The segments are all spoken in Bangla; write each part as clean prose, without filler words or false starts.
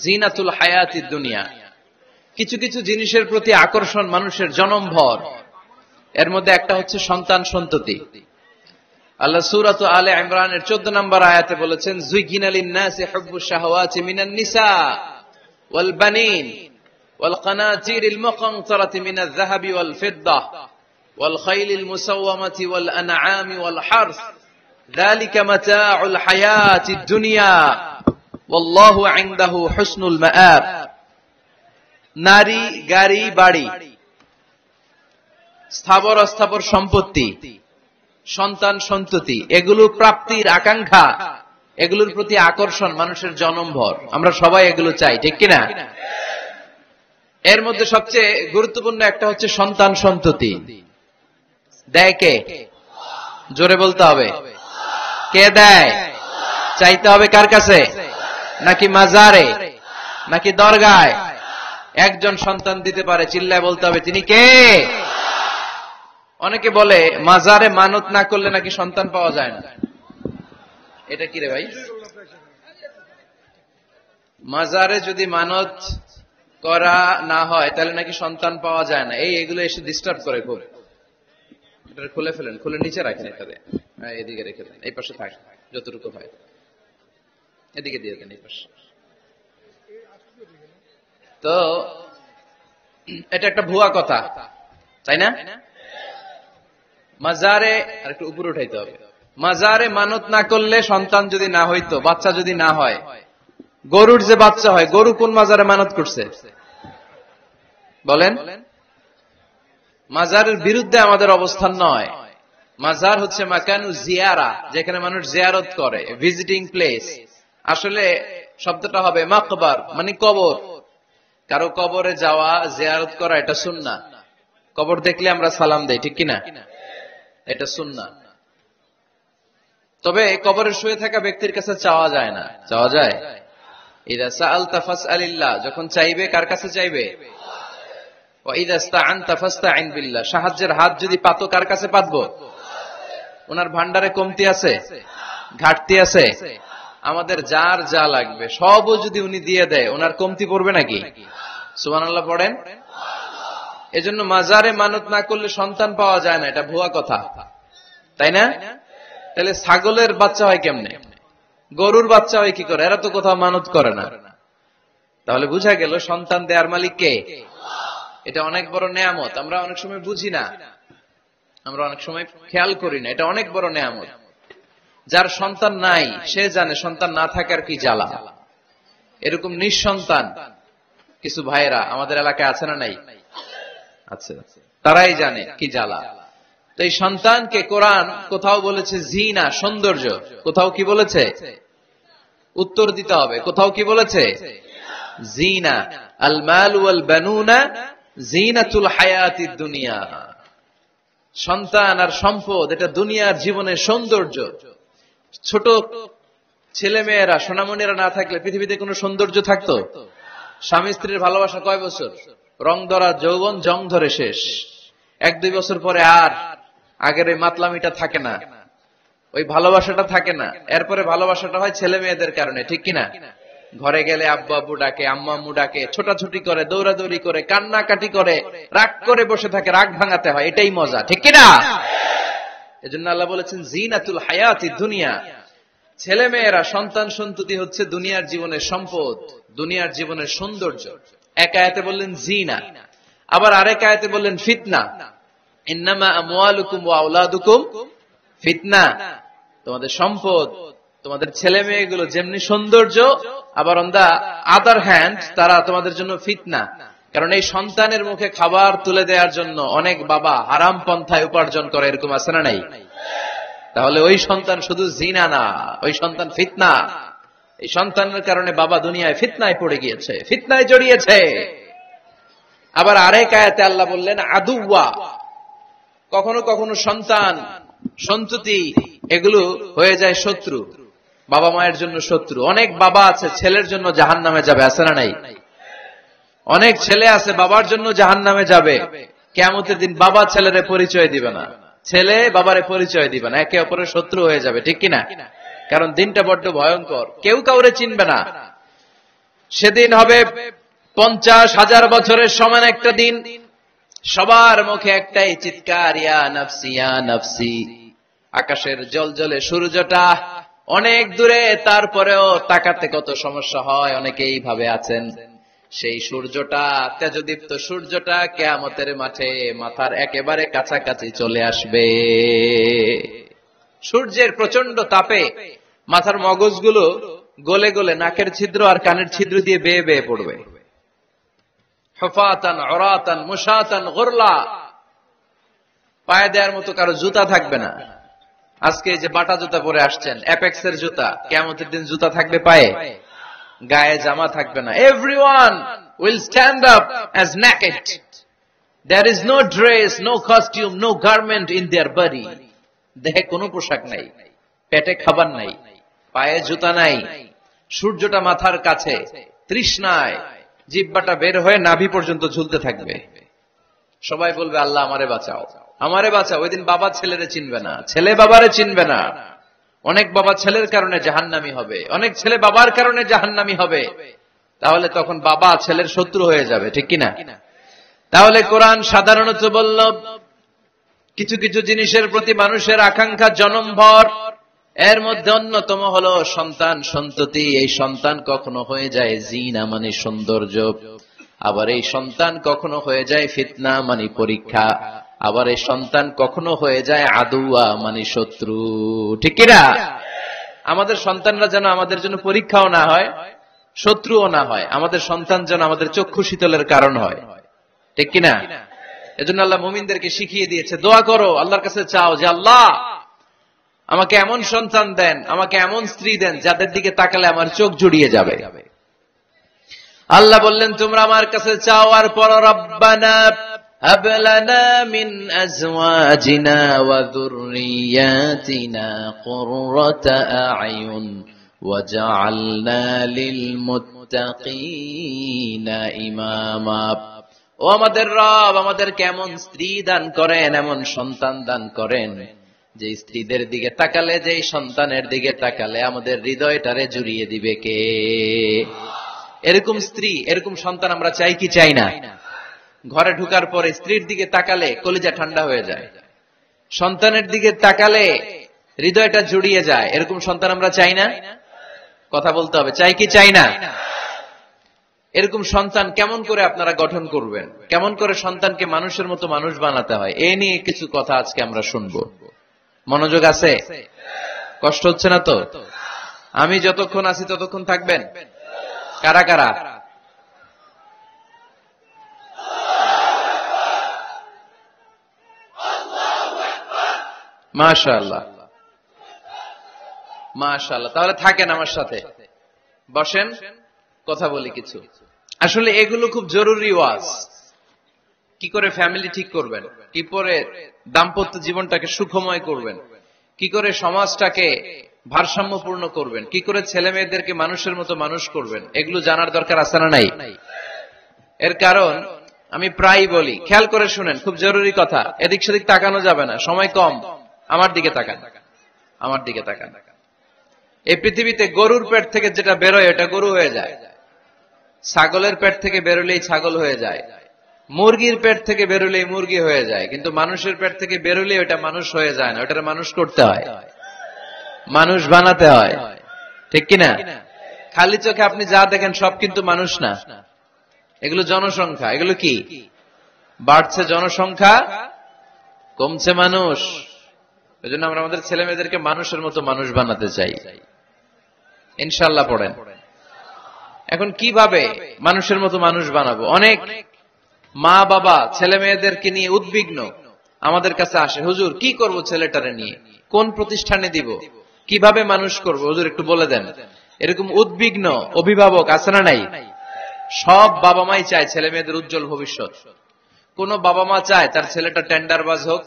জিনাতুল হায়াতিদ দুনিয়া। কিছু কিছু জিনিসের প্রতি আকর্ষণ মানুষের জনমভর, এর মধ্যে একটা হচ্ছে সন্তান সন্ততি। আল্লাহ সূরা আলে ইমরানের 14 নম্বর আয়াতে বলেছেন, যুয়িনা লিন-নাসি হুব্বুশ শাহাওয়াতি মিনান নিসা ওয়াল বানিন ওয়াল কানাতিরিল মুকানতারাতি মিনাজ যাহাবি ওয়াল ফিদ্দা ওয়াল খাইলিল মুসাওয়ামাতি ওয়াল আনআমি ওয়াল হারস যালিকা মাতাউল হায়াতিদ দুনিয়া ওয়াল্লাহু ইনদাহু হুসনুল মাআব। নারী, গাড়ি, বাড়ি, স্থাবর অস্থাবর সম্পত্তি, সন্তান সন্ততি, এগুলো প্রাপ্তির আকাঙ্ক্ষা, এগুলোর প্রতি আকর্ষণ মানুষের জনমভর। আমরা সবাই এগুলো চাই, ঠিক কিনা? এর মধ্যে সবচেয়ে গুরুত্বপূর্ণ একটা হচ্ছে সন্তান সন্ততি। দেয় কে? জোরে বলতে হবে, কে দেয়? চাইতে হবে কার কাছে? নাকি মাজারে, নাকি দরগায়? একজন সন্তান দিতে পারে, চিল্লায় বলতে হবে তিনি কে? অনেকে বলে মাজারে মানত না করলে নাকি সন্তান পাওয়া যায় না। এটা কি রে ভাই? মাজারে যদি মানত করা না হয় তাহলে নাকি সন্তান পাওয়া যায় না। এগুলো এসে ডিস্টার্ব করে খুব। এটা খুলে ফেলেন, খুলে নিচে রাখেন, এটাতে এদিকে রেখে দেন, এই পাশে থাক যতটুকু হয়, এদিকে দিয়ে দেন, এই পাশে। তো এটা একটা ভুয়া কথা, তাই না? মাজারে আর একটু উপরে উঠাইতে হবে। মাজারে মানত না করলে সন্তান যদি না হইতো, বাচ্চা যদি না হয়, গরুর যে বাচ্চা হয়, গরু কোন মাজারে মানত করছে বলেন? মাজারের বিরুদ্ধে আমাদের অবস্থান নয়। মাজার হচ্ছে মাকানু জিয়ারা, যেখানে মানুষ জিয়ারত করে, ভিজিটিং প্লেস। আসলে শব্দটা হবে মাকবার, মানে কবর। কারো কবরে যাওয়া, জিয়ারত করা, এটা সুন্নাহ। কবর দেখলে আমরা সালাম দেই, ঠিক কিনা? এটা সুন্নাহ। তবে কবরে শুয়ে থাকা ব্যক্তির কাছে চাওয়া যায় না। চাওয়া যায়? ইযা সাআলতা ফাসআলিল্লাহ, যখন চাইবে কার কাছে চাইবে? ওয়া ইযা ইসতাআনতা ফাসতাইন বিল্লাহ, সাহায্যের হাত যদি পাতো কার কাছে পাতবো? ওনার ভান্ডারে কমতি আছে, ঘাটতি আছে? আমাদের যার যা লাগবে সবও যদি উনি দিয়ে দেয়, ওনার কমতি পড়বে নাকি? সুবহানাল্লাহ পড়েন। এজন্য মাজারে মানত না করলে সন্তান পাওয়া যায় না, এটা ভুয়া কথা, তাই না? তাহলে ছাগলের বাচ্চা হয় কেমনে? গরুর বাচ্চা হয় কি করে? এরা তো কোথাও মানত করে না। তাহলে বুঝা গেল সন্তান দেয়ার মালিক কে? এটা অনেক বড় নেয়ামত। আমরা অনেক সময় বুঝি না, আমরা অনেক সময় খেয়াল করি না। এটা অনেক বড় নেয়ামত। যার সন্তান নাই সে জানে সন্তান না থাকার কি জ্বালা। এরকম নিঃসন্তান কিছু ভাইয়েরা আমাদের এলাকায় আছে না নাই? আছে। তারাই জানে কি জ্বালা। তো এই সন্তানকে কোরআন কোথাও বলেছে জিনা, সৌন্দর্য, কোথাও কি বলেছে? উত্তর দিতে হবে। কোথাও কি বলেছে? জিনা। আল মাল ওয়াল বানুনা জিনাতুল হায়াতিদ দুনিয়া। সন্তান আর সম্পদ এটা দুনিয়ার জীবনের সৌন্দর্য। ছোট ছেলে মেয়েরা, সোনামণিরা না থাকলে পৃথিবীতে কোনো সৌন্দর্য থাকতো? স্বামী স্ত্রীর ভালোবাসা কয় বছর? রং ধরা যৌবন, জং ধরে শেষ। 1-2 বছর পরে আর আগের ওই মাতলামিটা থাকে না, ওই ভালোবাসাটা থাকে না। এরপরে ভালোবাসাটা হয় ছেলে মেয়েদের কারণে, ঠিক কিনা? ঘরে গেলে আব্বু আব্বু ডাকে, আম্মু আম্মু ডাকে, ছোটাছুটি করে, দৌড়াদৌড়ি করে, কান্নাকাটি করে, রাগ করে বসে থাকে, রাগ ভাঙাতে হয়। এটাই মজা, ঠিক কিনা? এজন্য আল্লাহ বলেছেন জিনাতুল হায়াতিদ দুনিয়া। ছেলে মেয়েরা, সন্তান সন্ততি হচ্ছে দুনিয়ার জীবনের সম্পদ, দুনিয়ার জীবনের সৌন্দর্য। এক আয়াতে বললেন জিনা, আবার আরেক আয়াতে বললেন ফিতনা। ইন্নামা আমওয়ালুকুম ওয়া আওলাদুকুম ফিতনা। তোমাদের সম্পদ, তোমাদের ছেলে মেয়েগুলো যেমনি সৌন্দর্য, আবার অন দা আদার হ্যান্ড তারা তোমাদের জন্য ফিতনা। কারণ এই সন্তানের মুখে খাবার তুলে দেওয়ার জন্য অনেক বাবা হারাম পন্থায় উপার্জন করে, এরকম আছে না নাই? তাহলে ওই সন্তান শুধু জিনা না, ওই সন্তান ফিতনা। এই সন্তানের কারণে বাবা দুনিয়ায় ফিতনায় পড়ে গিয়েছে, ফিতনায় জড়িয়েছে। আবার আরেক আয়াতে আল্লাহ বললেন আদুওয়া। কখনো কখনো সন্তান সন্ততি এগুলো হয়ে যায় শত্রু, বাবা মায়ের জন্য শত্রু। অনেক বাবা আছে ছেলের জন্য জাহান্নামে যাবে, আছে না নাই? অনেক ছেলে আছে বাবার জন্য জাহান্নামে যাবে। কিয়ামতের দিন বাবা ছেলেরে পরিচয় দিবে না, ছেলে বাবারে পরিচয় দিবে না, একে অপরের শত্রু হয়ে যাবে, ঠিক কিনা? কারণ দিনটা বড্ড ভয়ঙ্কর, কেউ কাউরে চিনবে না। সেদিন হবে 50,000 বছরের সমান একটা দিন। সবার মুখে একটাই চিৎকার, ইয়া নাফসি ইয়া নাফসি। আকাশের জ্বলজ্বলে সূর্যটা অনেক দূরে, তারপরেও তাকাতে কত সমস্যা হয়। অনেকেই ভাবে আছেন সেই সূর্যটা, তেজদীপ্ত সূর্যটা কিয়ামতের মাঠে মাথার একেবারে কাছাকাছি চলে আসবে। সূর্যের প্রচন্ড তাপে মাথার মগজগুলো গলে গলে নাকের ছিদ্র আর কানের ছিদ্র দিয়ে বেয়ে বেয়ে পড়বে। হুফাতান উরাতান মুশাতান গুরলা, পায়ে দেওয়ার মতো কারো জুতা থাকবে না। আজকে যে বাটা জুতা পরে আসছেন, অ্যাপেক্সের জুতা, কিয়ামতের দিন জুতা থাকবে পায়ে, গায়ে জামা থাকবে না। Everyone will stand up as naked. There is no dress, no costume, no garment in their body. দেহে কোনো পোশাক নাই, পেটে খাবার নাই, পায়ে জুতা নাই, সূর্যটা মাথার কাছে, তৃষ্ণায় জিহ্বাটা বের হয়ে নাভি পর্যন্ত ঝুলতে থাকবে। সবাই বলবে আল্লাহ আমারে বাঁচাও, আমারে বাঁচাও। ওই দিন বাবা ছেলেরে চিনবে না, ছেলে বাবারে চিনবে না। অনেক বাবা ছেলের কারণে জাহান্নামী হবে, অনেক ছেলে বাবার কারণে জাহান্নামী হবে। তাহলে তখন বাবা ছেলের শত্রু হয়ে যাবে, ঠিক কিনা? তাহলে কোরআন সাধারণত বলল কিছু কিছু জিনিসের প্রতি মানুষের আকাঙ্ক্ষা জনমভর, এর মধ্যে অন্যতম হলো সন্তান সন্ততি। এই সন্তান কখনো হয়ে যায় জিনা মানে সৌন্দর্য, আবার এই সন্তান কখনো হয়ে যায় ফিতনা মানে পরীক্ষা, আবার এই সন্তান কখনো হয়ে যায় আদুয়া মানে শত্রু, ঠিক কিনা? আমাদের সন্তানরা যেন আমাদের জন্য পরীক্ষাও না হয়, শত্রুও না হয়। আমাদের সন্তান যেন আমাদের চক্ষু শীতলের কারণ হয়, ঠিক কিনা? এজন্য আল্লাহ মুমিনদেরকে শিখিয়ে দিয়েছে, দোয়া করো, আল্লাহর কাছে চাও যে আল্লাহ আমাকে এমন সন্তান দেন, আমাকে এমন স্ত্রী দেন যাদের দিকে তাকালে আমার চোখ জুড়িয়ে যাবে। আল্লাহ বললেন তোমরা আমার কাছে চাও আর পড়ো, রব্বানা হাব লানা মিন আজওয়াজিনা ওয়া যুররিয়াতিনা কুররাতা আ'য়ুন ওয়াজআলনা লিল মুত্তাকিনা ইমামা। ও আমাদের রব, আমাদেরকে এমন স্ত্রী দান করেন, এমন সন্তান দান করেন যে স্ত্রীদের দিকে তাকালে, যে সন্তানের দিকে তাকালে আমাদের হৃদয়টারে জুড়িয়ে দিবে কে? এরকম স্ত্রী, এরকম সন্তান আমরা চাই কি চাই না? ঘরে ঢোকার পরে স্ত্রীর দিকে তাকালে কলিজা ঠান্ডা হয়ে যায়, সন্তানের দিকে তাকালে হৃদয়টা জুড়িয়ে যায়। এরকম সন্তান আমরা চাই না? কথা বলতে হবে, চাই কি চাই না? এরকম সন্তান কেমন করে আপনারা গঠন করবেন, কেমন করে সন্তানকে মানুষের মতো মানুষ বানাতে হয়, এই নিয়ে কিছু কথা আজকে আমরা শুনবো। মনোযোগ আছে? কষ্ট হচ্ছে না তো? আমি যতক্ষণ আছি ততক্ষণ থাকবেন? কারা কারা? মাশাআল্লাহ, মাশাআল্লাহ। তাহলে থাকেন আমার সাথে, বসেন, কথা বলি কিছু। আসলে এগুলো খুব জরুরি ওয়াজ। কি করে ফ্যামিলি ঠিক করবেন, কি করে দাম্পত্য জীবনটাকে সুখময় করবেন, কি করে সমাজটাকে ভারসাম্যপূর্ণ করবেন, কি করে ছেলে মেয়েদেরকে মানুষের মতো মানুষ করবেন, এগুলো জানার দরকার আছে না নাই? এর কারণ আমি প্রায় বলি, খেয়াল করে শুনেন, খুব জরুরি কথা, এদিক সেদিক তাকানো যাবে না, সময় কম। আমার দিকে তাকান, আমার দিকে তাকান। এই পৃথিবীতে গরুর পেট থেকে যেটা বেরোয় এটা গরু হয়ে যায়, ছাগলের পেট থেকে বেরোলেই ছাগল হয়ে যায়, মুরগির পেট থেকে বেরোলেই মুরগি হয়ে যায়, কিন্তু মানুষের পেট থেকে বেরোলেই ওটা মানুষ হয়ে যায় না, ওটা মানুষ করতে হয়, মানুষ বানাতে হয়, ঠিক কিনা? খালি চোখে আপনি যা দেখেন সব কিন্তু মানুষ না, এগুলো জনসংখ্যা। এগুলো কি? বাড়ছে জনসংখ্যা, কমছে মানুষ। এই জন্য আমরা আমাদের ছেলে মেয়েদেরকে মানুষের মতো মানুষ বানাতে চাই, ইনশাআল্লাহ। পড়েন। এখন কিভাবে মানুষের মতো মানুষ বানাবো? অনেক মা বাবা ছেলে মেয়েদেরকে নিয়ে উদ্বিগ্ন, আমাদের কাছে আসে, হুজুর কি করব ছেলেটারে নিয়ে, কোন প্রতিষ্ঠানে দিব, কিভাবে মানুষ করব, হুজুর একটু বলে দেন। এরকম উদ্বিগ্ন অভিভাবক আছে না নাই? সব বাবা মাই চায় ছেলে মেয়েদের উজ্জ্বল ভবিষ্যৎ। কোন বাবা মা চায় তার ছেলেটা টেন্ডারবাজ হোক?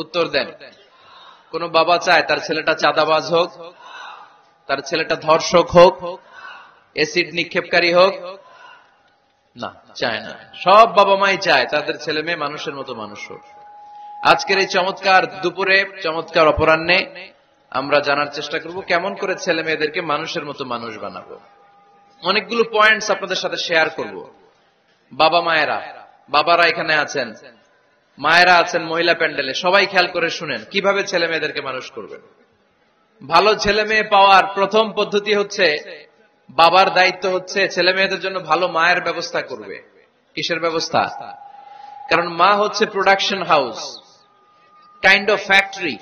উত্তর দেন। কোন বাবা চায় তার ছেলেটা চাঁদাবাজ হোক, তার ছেলেটা ধর্ষক হোক, এসিড নিক্ষেপকারী হোক? না, চায় না। সব বাবা মাই চায় তাদের ছেলে মেয়ে মানুষের মতো মানুষ হোক। আজকের এই চমৎকার দুপুরে, চমৎকার অপরাহ্নে আমরা জানার চেষ্টা করব কেমন করে ছেলে মেয়েদেরকে মানুষের মতো মানুষ বানাবো। অনেকগুলো পয়েন্টস আপনাদের সাথে শেয়ার করব। বাবা মায়েরা, বাবারা এখানে আছেন, মায়েরা আছেন মহিলা প্যান্ডেলে, সবাই খেয়াল করে শুনেন কিভাবে ছেলে মেয়েদেরকে মানুষ করবেন। ভালো ছেলে মেয়ে পাওয়ার প্রথম পদ্ধতি হচ্ছে, বাবার দায়িত্ব হচ্ছে ছেলে মেয়েদের জন্য ভালো মায়ের ব্যবস্থা করবে। কিসের ব্যবস্থা? কারণ মা হচ্ছে production house, kind of factory.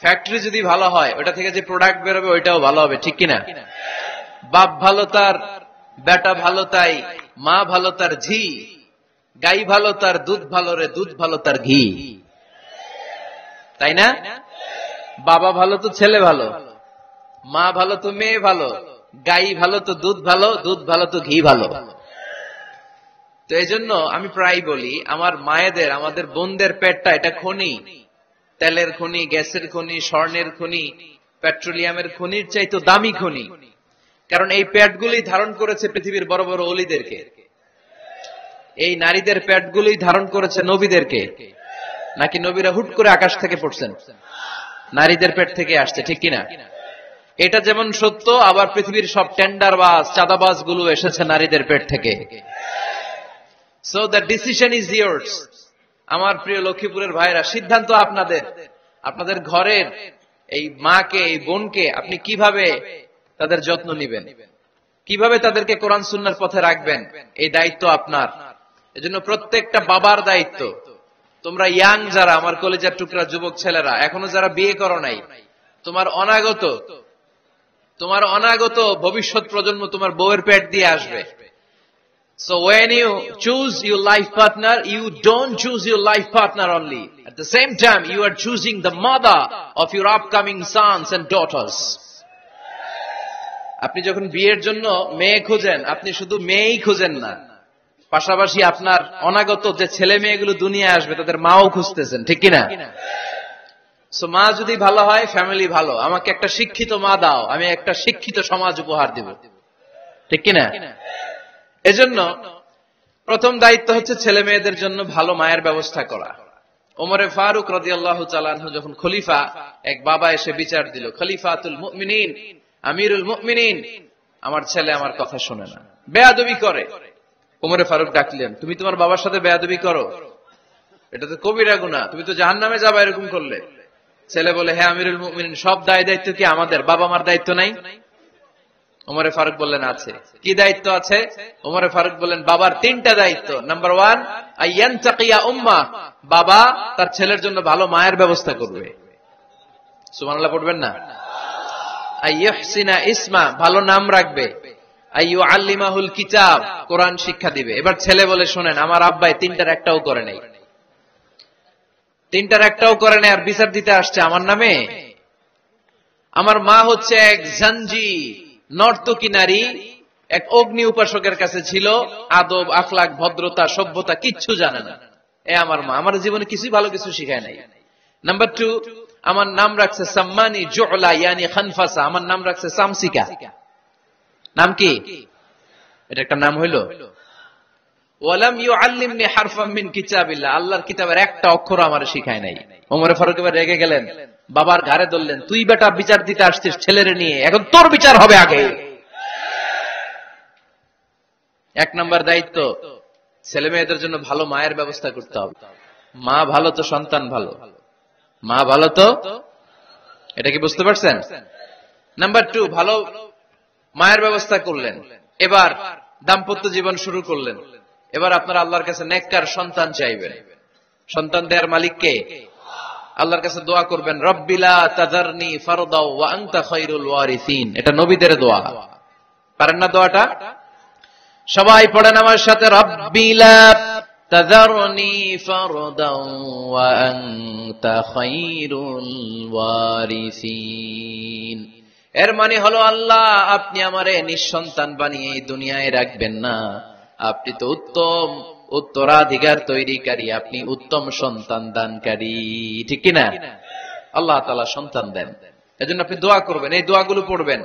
Factory যদি ভালো হয়, ওটা থেকে যে প্রোডাক্ট বেরোবে ওইটাও ভালো হবে, ঠিক কিনা? বাপ ভালো তার বেটা ভালো তাই, মা ভালো তার ঝি, গাই ভালো তার দুধ ভালো রে, দুধ ভালো তার ঘি, তাই না? বাবা ভালো তো ছেলে ভালো, মা ভালো তো মেয়ে ভালো, গাই ভালো তো দুধ ভালো, দুধ ভালো তো ঘি ভালো। তো এই জন্য আমি প্রায় বলি, আমার মায়েদের, আমাদের বোনদের পেটটা এটা খনি, তেলের খনি, গ্যাসের খনি, স্বর্ণের খনি, পেট্রোলিয়ামের খনির চাইতে দামি খনি। কারণ এই পেটগুলি ধারণ করেছে পৃথিবীর বড় বড় অলিদেরকে। এই নারীদের পেটগুলি ধারণ করেছে নবীদেরকে। নাকি নবীরা হুট করে আকাশ থেকে পড়ছেন? নারীদের পেট থেকে আসছে, ঠিক কিনা? এটা যেমন সত্য, আবার পৃথিবীর সব টেন্ডারবাজ, চাঁদাবাজ গুলো এসেছে নারীদের পেট থেকে। So the decision is years. আমার প্রিয় লক্ষ্মীপুরের ভাইরা, সিদ্ধান্ত আপনাদের। আপনাদের ঘরের এই মাকে, এই বোনকে আপনি কিভাবে তাদের যত্ন নেবেন, কিভাবে তাদেরকে কোরআন সুন্নাহর পথে রাখবেন, এই দায়িত্ব আপনার। এজন্য প্রত্যেকটা বাবার দায়িত্ব। তোমরা ইয়াং যারা, আমার কলেজের টুকরা যুবক ছেলেরা, এখনো যারা বিয়ে করো নাই, তোমার অনাগত ভবিষ্যৎ প্রজন্ম তোমার বউয়ের পেট দিয়ে আসবে। So when you choose your life partner, you don't choose your life partner only. At the same time, you are choosing the mother of your upcoming sons and daughters. আপনি যখন বিয়ের জন্য মেয়ে খুঁজেন, আপনি শুধু মেয়েই খুঁজেন না, পাশাপাশি আপনার অনাগত যে ছেলে মেয়েগুলো দুনিয়া আসবে তাদের মাও খুঁজতেছেন, ঠিক কিনা? সো মা যদি ভালো হয়, ফ্যামিলি ভালো। আমাকে একটা শিক্ষিত মা দাও, আমি একটা শিক্ষিত সমাজ উপহার দিব, ঠিক কিনা? এজন্য প্রথম দায়িত্ব হচ্ছে ছেলে মেয়েদের জন্য ভালো মায়ের ব্যবস্থা করা। ওমরে ফারুক রাদিয়াল্লাহু তাআলা আনহু যখন খলিফা, এক বাবা এসে বিচার দিল, খলিফাতুল মুমিনিন, আমিরুল মুমিনিন, আমার ছেলে আমার কথা শোনে না, বেয়াদবি করে। ওমরে ফারুক ডাকলেন, তুমি তোমার বাবার সাথে বেয়াদবি করো? এটা তো কবিরা গুনাহ, তুমি তো জাহান্নামে যাবে এরকম করলে। ছেলে বলে, হ্যাঁ আমিরুল মুমিনিন, সব দায়িত্ব কি আমাদের? বাবা মার দায়িত্ব নাই? ওমরে ফারুক বললেন, আছে। কি দায়িত্ব আছে? ওমরে ফারুক বললেন, বাবার 3টা দায়িত্ব। নাম্বার 1, আইয়ানতাকিয়া উম্মাহ, বাবা তার ছেলের জন্য ভালো মায়ের ব্যবস্থা করবে। সুবহানাল্লাহ পড়বেন না? আইয়ুহসিনা ইসমা, ভালো নাম রাখবে। আইয়ুআল্লিমাহুল কিতাব, কোরআন শিক্ষা দিবে। এবার ছেলে বলে, শোনেন, আমার আব্বাই 3টার একটাও করে নাই, 3টার একটাও করে নাই, আর বিচার দিতে আসছে আমার নামে। আমার মা হচ্ছে এক জাঞ্জি, নর্তকী নারী, এক অগ্নি উপাসকের কাছে ছিল, আদব, আখলাক, ভদ্রতা, সভ্যতা কিচ্ছু জানে না। আমার মা আমার জীবনে কিছুই ভালো কিছু শিখায় নাই। নাম্বার 2, আমার নাম রাখছে সাম্মানি জুলা, ইয়ানি খানফাসা, আমার নাম রাখছে সামসিকা। নাম কি? এটা একটা নাম হইল? ওয়ালাম ইউআল্লিমনি হারফাম মিন কিতাবিল্লাহ, আল্লাহর কিতাবের একটা অক্ষর আমার শিখায় নাই। ওমর ফারুক এবার রেগে গেলেন, বাবার ঘাড়ে ধরলেন, তুই বেটা বিচার দিতে আসছিস ছেলেরে নিয়ে, এখন তোর বিচার হবে আগে। 1 নম্বর দায়িত্ব, ছেলে মেয়েদের জন্য ভালো মায়ের ব্যবস্থা করতে হবে। মা ভালো তো সন্তান ভালো, মা ভালো তো, এটা কি বুঝতে পারছেন? নাম্বার 2, ভালো মায়ের ব্যবস্থা করলেন, এবার দাম্পত্য জীবন শুরু করলেন। এবার আপনারা আল্লাহর কাছে নেককার সন্তান চাইবেন। সন্তান দেওয়ার মালিক কে? আল্লাহর কাছে দোয়া করবেন, রব্বিলা তাযারনি ফারদাও ওয়া আনতা খায়রুল ওয়ারিসিন। এটা নবীদের দোয়া, পারেন না দোয়াটা? সবাই পড়েন আমার সাথে, রব্বিলা তাযারনি ফারদাও ওয়া আনতা খায়রুল ওয়ারিসিন। এর মানে হলো, আল্লাহ আপনি আমারে নিঃসন্তান বানিয়ে এই দুনিয়ায় রাখবেন না, আপনি তো উত্তম উত্তরাধিকার তৈরিকারী, আপনি উত্তম সন্তান দানকারী, ঠিক কিনা? আল্লাহ তাআলা সন্তান দেন, এজন্য আপনি দোয়া করবেন, এই দোয়াগুলো পড়বেন।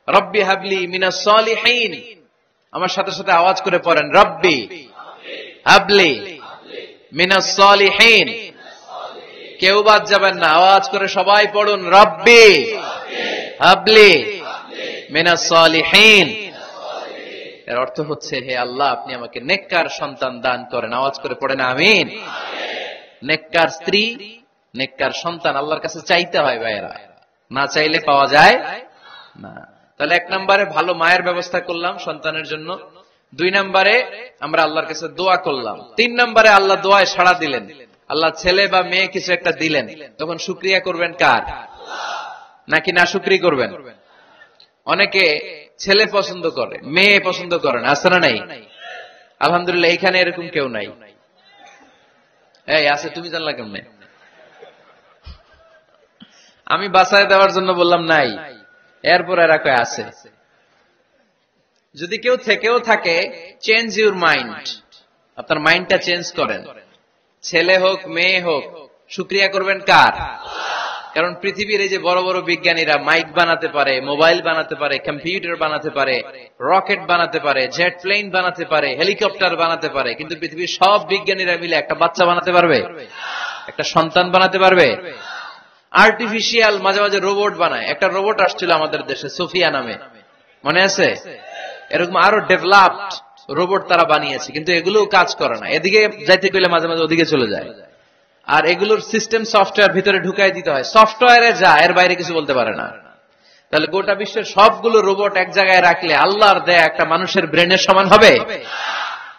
রব্বি হাবলি মিনাস সালিহিন, আমার সাথে সাথে আওয়াজ করে পড়েন, রব্বি হাবলি মিনাস সালিহিন। কেউ বাদ যাবেন না, আওয়াজ করে সবাই পড়ুন, রব্বি হাবলি মিনাস সালিহিন। এর অর্থ হচ্ছে, হে আল্লাহ, আপনি আমাকে নেককার সন্তান দান করেন। আওয়াজ করে পড়েন আমিন। নেককার স্ত্রী, নেককার সন্তান আল্লাহর কাছে চাইতে হয় ভাইয়েরা, না চাইলে পাওয়া যায় না। তাহলে 1 নম্বরে ভালো মায়ের ব্যবস্থা করলাম সন্তানের জন্য, 2 নম্বরে আমরা আল্লাহর কাছে দোয়া করলাম, 3 নম্বরে আল্লাহ দোয়ায় সাড়া দিলেন, আল্লাহ ছেলে বা মেয়ে কিছু একটা দিলেন, তখন শুকরিয়া করবেন কার? নাকি না শুকরি করবেন? অনেকে ছেলে পছন্দ করে, মেয়ে পছন্দ করেন, আছে না নাই? আলহামদুলিল্লাহ এখানে এরকম কেউ নাই। এই আছে, তুমি জানলা কেমনে? আমি বাঁচায় দেওয়ার জন্য বললাম নাই, এরপর এরা কয় আছে। যদি কেউ থেকেও থাকে, চেঞ্জ ইউর মাইন্ড, আপনার মাইন্ডটা চেঞ্জ করেন। ছেলে হোক মেয়ে হোক, শুকরিয়া করবেন কার? কারণ পৃথিবীর এই যে বড় বড় বিজ্ঞানীরা মাইক বানাতে পারে, মোবাইল বানাতে পারে, কম্পিউটার বানাতে পারে, রকেট বানাতে পারে, জেট প্লেন বানাতে পারে, হেলিকপ্টার বানাতে পারে, কিন্তু পৃথিবীর সব বিজ্ঞানীরা মিলে একটা বাচ্চা বানাতে পারবে? একটা সন্তান বানাতে পারবে? আর্টিফিশিয়াল মাঝে মাঝে রোবট বানায়। একটা রোবট আসছিল আমাদের দেশে, সোফিয়া নামে, মনে আছে? এরকম আরো ডেভেলপড রোবট তারা বানিয়েছে, কিন্তু এগুলো কাজ করে না। এদিকে যাইতে গেলে মাঝে মাঝে ওদিকে চলে যায়। আর এগুলোর সিস্টেম সফটওয়্যার ভিতরে ঢুকাই দিতে হয়, সফটওয়্যারে যায়, এর বাইরে কিছু বলতে পারে না। তাহলে গোটা বিশ্বের সবগুলো রোবট এক জায়গায় রাখলে আল্লাহর দেয়া একটা মানুষের ব্রেনের সমান হবে?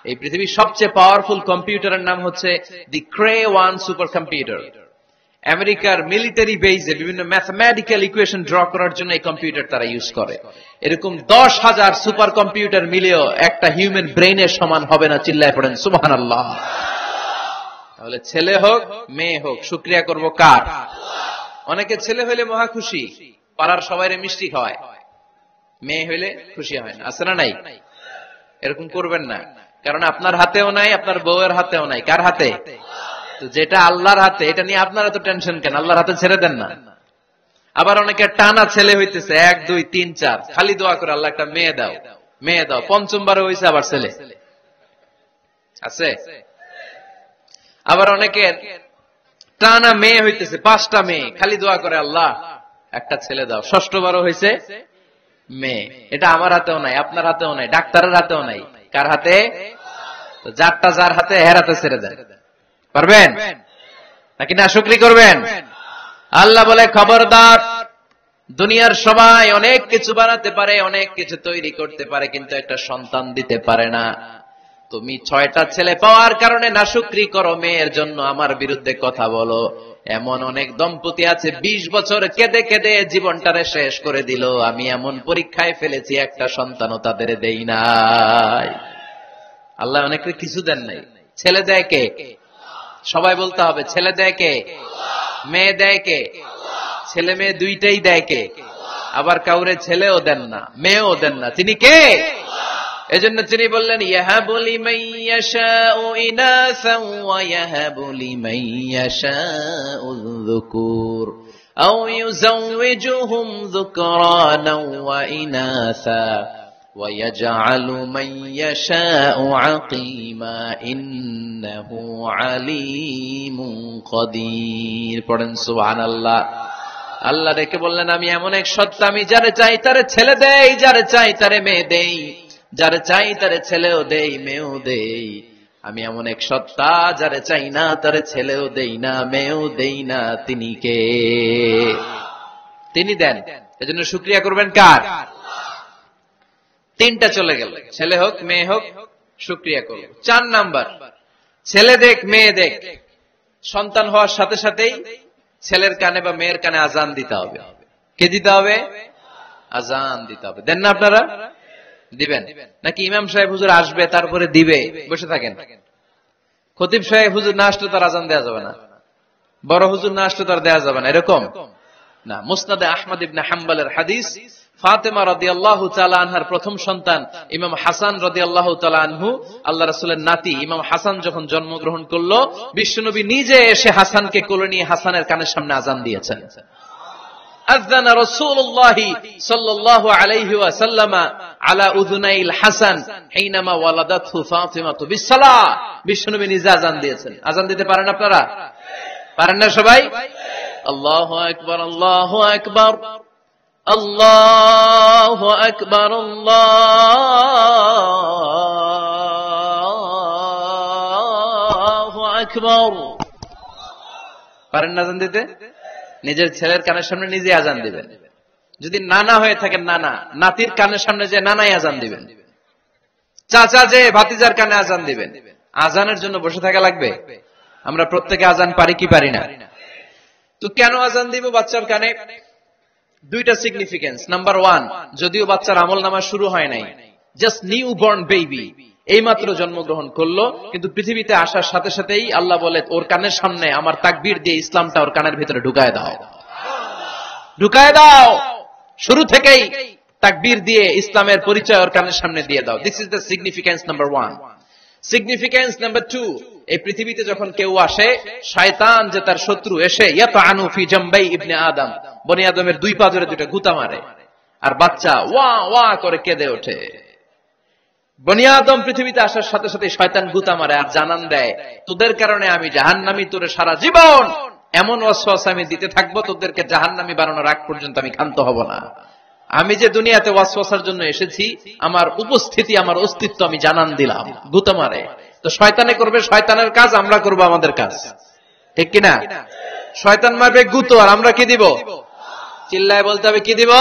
এই পৃথিবীর সবচেয়ে পাওয়ারফুল কম্পিউটারের নাম হচ্ছে দি ক্রে 1 সুপার কম্পিউটার। আমেরিকার মিলিটারি বেজে বিভিন্ন ম্যাথমেটিক্যাল ইকুয়েশন ড্র করার জন্য এই কম্পিউটার তারা ইউজ করে। এরকম 10,000 সুপার কম্পিউটার মিলেও একটা হিউম্যান ব্রেইনের সমান হবে না। চিল্লায় পড়েন সুবহানাল্লাহ। তাহলে ছেলে হোক মেয়ে হোক, শুকরিয়া করব কার? অনেকে ছেলে হইলে মহা খুশি, পাড়ার সবাইরে মিষ্টি খাওয়ায়, মেয়ে হইলে খুশি হয় না, আছে না নাই? এরকম করবেন না, কারণ আপনার হাতেও নাই, আপনার বউয়ের হাতেও নাই। কার হাতে? তো যেটা আল্লাহর হাতে, এটা নিয়ে আপনারা তো টেনশন কেন? আল্লাহর হাতে ছেড়ে দেন না। আবার অনেকে টানা ছেলে হইতেছে 1, 2, 3, 4, খালি দোয়া করে আল্লাহ একটা মেয়ে দাও, মেয়ে দাও। 5ম হয়েছে আবার ছেলে আছে। আবার অনেকের টানা মেয়ে হইতেছে, 5টা মেয়ে, খালি দোয়া করে আল্লাহ একটা ছেলে দাও। 6বার হয়েছে মেয়ে। এটা আমার হাতেও নাই, আপনার হাতেও নাই, ডাক্তারের হাতেও নাই। কার হাতে? যারটা যার হাতে, হের হাতে ছেড়ে দেন। পারবেন নাকি না শুকরি করবেন? আল্লাহ বলে, খবরদার, দুনিয়ার সবাই অনেক কিছু বানাতে পারে, অনেক কিছু তৈরি করতে পারে, কিন্তু একটা সন্তান দিতে পারে না। তুমি 6টা ছেলে পাওয়ার কারণে নাশুকরি করো, মেয়ের জন্য আমার বিরুদ্ধে কথা বলো। এমন অনেক দম্পতি আছে 20 বছর কেঁদে কেঁদে জীবনটারে শেষ করে দিল। আমি এমন পরীক্ষায় ফেলেছি, একটা সন্তানও তাদের দেই নাই। আল্লাহ অনেকে কিছু দেন নাই। ছেলে দেয় কে? সবাই বলতে হবে, ছেলে দেয় কে? মেয়ে দেয় কে? ছেলে মেয়ে দুইটাই দেয় কে? আবার কাউরে ছেলেও দেন না, মেয়েও দেন না, তিনি কে? এজন্য তিনি বললেন, ইয়াহাবু লিমান ইয়াশাউ ইনাসা ওয়া ইয়াহাবু লিমান ইয়াশাউ যুকুর আও ইউযাওয়িজুহুম যুকরানা ওয়া ইনাসা ওয়া ইয়াজআলু মান ইয়াশাউ আকিমা ইন্নাহু আলীমুন কাদির। পড়েন সুবহানাল্লাহ। আল্লাহ রেখে বললেন, আমি এমন এক সত্তা, আমি যারে চাই তারে ছেলে দেই, যারে চাই তারে মেয়ে দেই, যারে চাই তারে ছেলেও দেই, মেয়েও দেই। আমি এমন এক সত্তা, যারে চাই না তারে ছেলেও দেই না, মেয়েও দেই না। তিনি কে? তিনি দেন। এজন্য শুকরিয়া করবেন কার? 3টা চলে গেল, ছেলে হোক মেয়ে হোক, শুকরিয়া করব। 4 নাম্বার, ছেলে দেখ মেয়ে দেখ, সন্তান হওয়ার সাথে সাথেই ছেলের কানে বা মেয়ের কানে আজান দিতে হবে। কে দিতে হবে? আজান দিতে হবে। দেন না আপনারা? দিবেন নাকি ইমাম সাহেব হুজুর আসবে তারপরে দিবে, বসে থাকেন? খতিব সাহেব হুজুর না আসলে তার আজান দেওয়া যাবে না, বড় হুজুর না আসলে তার দেওয়া যাবে না, এরকম না। মুসনাদে আহমদ ইবনে হাম্বলের হাদিস, ফাতেমা রাদিয়াল্লাহু তাআলা আনহার প্রথম সন্তান ইমাম হাসান রাদিয়াল্লাহু তাআলা আনহু, আল্লাহ রাসূলের নাতি ইমাম হাসান যখন জন্মগ্রহণ করলো, বিশ্বনবী নিজে এসে হাসানকে কোলে নিয়ে হাসানের কানের সামনে আজান দিয়েছেন। আযানা রাসূলুল্লাহ সাল্লাল্লাহু আলাইহি ওয়াসাল্লাম আলা উযুনাইল হাসান হিনামা ওয়ালাদাতহু ফাতিমাতু বিসসালাহ। বিশ্বনবী নিজে আজান দিয়েছেন। আজান দিতে পারেন আপনারা? পারেন না সবাই? আল্লাহু আকবার, আল্লাহু আকবার। আল্লাহু আকবার, আল্লাহু আকবার। পারেন না আজান দিতে? নিজের ছেলের কানের সামনে নিজে আজান দিবেন। যদি নানা হয়ে থাকেন, নানা নাতির কানের সামনে যে নানাই আজান দিবেন, চাচা যে ভাতিজার কানে আজান দিবেন। আজানের জন্য বসে থাকা লাগবে? আমরা প্রত্যেকে আজান পারি কি পারি না? তো কেন আজান দিব বাচ্চার কানে? দুইটা সিগনিফিকেন্স। নাম্বার ওয়ান, যদিও বাচ্চার আমল নামা শুরু হয় নাই, জাস্ট নিউ বর্ন বেবি, এইমাত্র জন্মগ্রহণ করলো, কিন্তু পৃথিবীতে আসার সাথে সাথেই আল্লাহ বলে ওর কানের সামনে আমার তাকবীর দিয়ে ইসলামটা ওর কানের ভিতরে ঢুকায় দাও, ঢুকায় দাও। শুরু থেকেই তাকবীর দিয়ে ইসলামের পরিচয় ওর কানের সামনে দিয়ে দাও। This is the significance number one. Significance number two, এই পৃথিবীতে যখন কেউ আসে, শয়তান যে তার শত্রু এসে ইয়াতানু ফি জামবাই ইবনে আদম, বনি আদমের দুই পা ধরে দুইটা গুতা মারে, আর বাচ্চা ওয়া ওয়া করে কেঁদে ওঠে। বনি আদম পৃথিবীতে আসার সাথে সাথে শয়তান গুতা মারে আর জানান দেয়, তোদের কারণে আমি জাহান্নামী, তোরে সারা জীবন এমন ওয়াসওয়াসা আমি দিতে থাকবো, তোদেরকে জাহান্নামী বানানোর আগ পর্যন্ত আমি ক্ষান্ত হব না। আমি যে দুনিয়াতে ওয়াসওয়াসার জন্য এসেছি, আমার উপস্থিতি, আমার অস্তিত্ব আমি জানান দিলাম। গুতা মারে। তো শয়তানে করবে শয়তানের কাজ, আমরা করব আমাদের কাজ, ঠিক কিনা? শয়তান মারবে গুতো, আর আমরা কি দিব? চিল্লায় বলতে হবে কি দিব?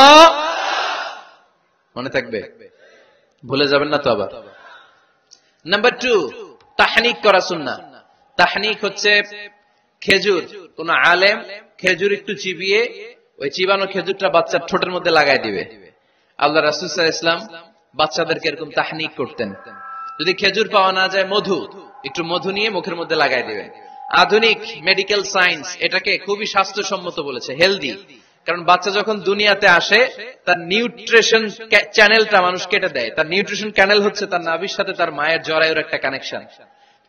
মনে থাকবে, ভুলে যাবেন না তো আবার। নাম্বার টু, তাহনিক করা সুন্নাহ। তাহনিক হচ্ছে খেজুর, কোন আলেম খেজুর একটু চিবিয়ে ওই চিবানো খেজুরটা বাচ্চার ঠোঁটের মধ্যে লাগাই দিবে। আল্লাহ রাসূল সাল্লাল্লাহু আলাইহি ওয়াসাল্লাম বাচ্চাদেরকে এরকম তাহনিক করতেন। যদি খেজুর পাওয়া না যায়, মধু, একটু মধু নিয়ে মুখের মধ্যে লাগাই দিবে। আধুনিক মেডিকেল সায়েন্স এটাকে খুবই স্বাস্থ্যসম্মত বলেছে, হেলদি। কারণ বাচ্চা যখন দুনিয়াতে আসে, তার নিউট্রিশন চ্যানেলটা মানুষ কেটে দেয়। তার নিউট্রিশন চ্যানেল হচ্ছে তার নাভির সাথে তার মায়ের জরায়ুর একটা কানেকশন।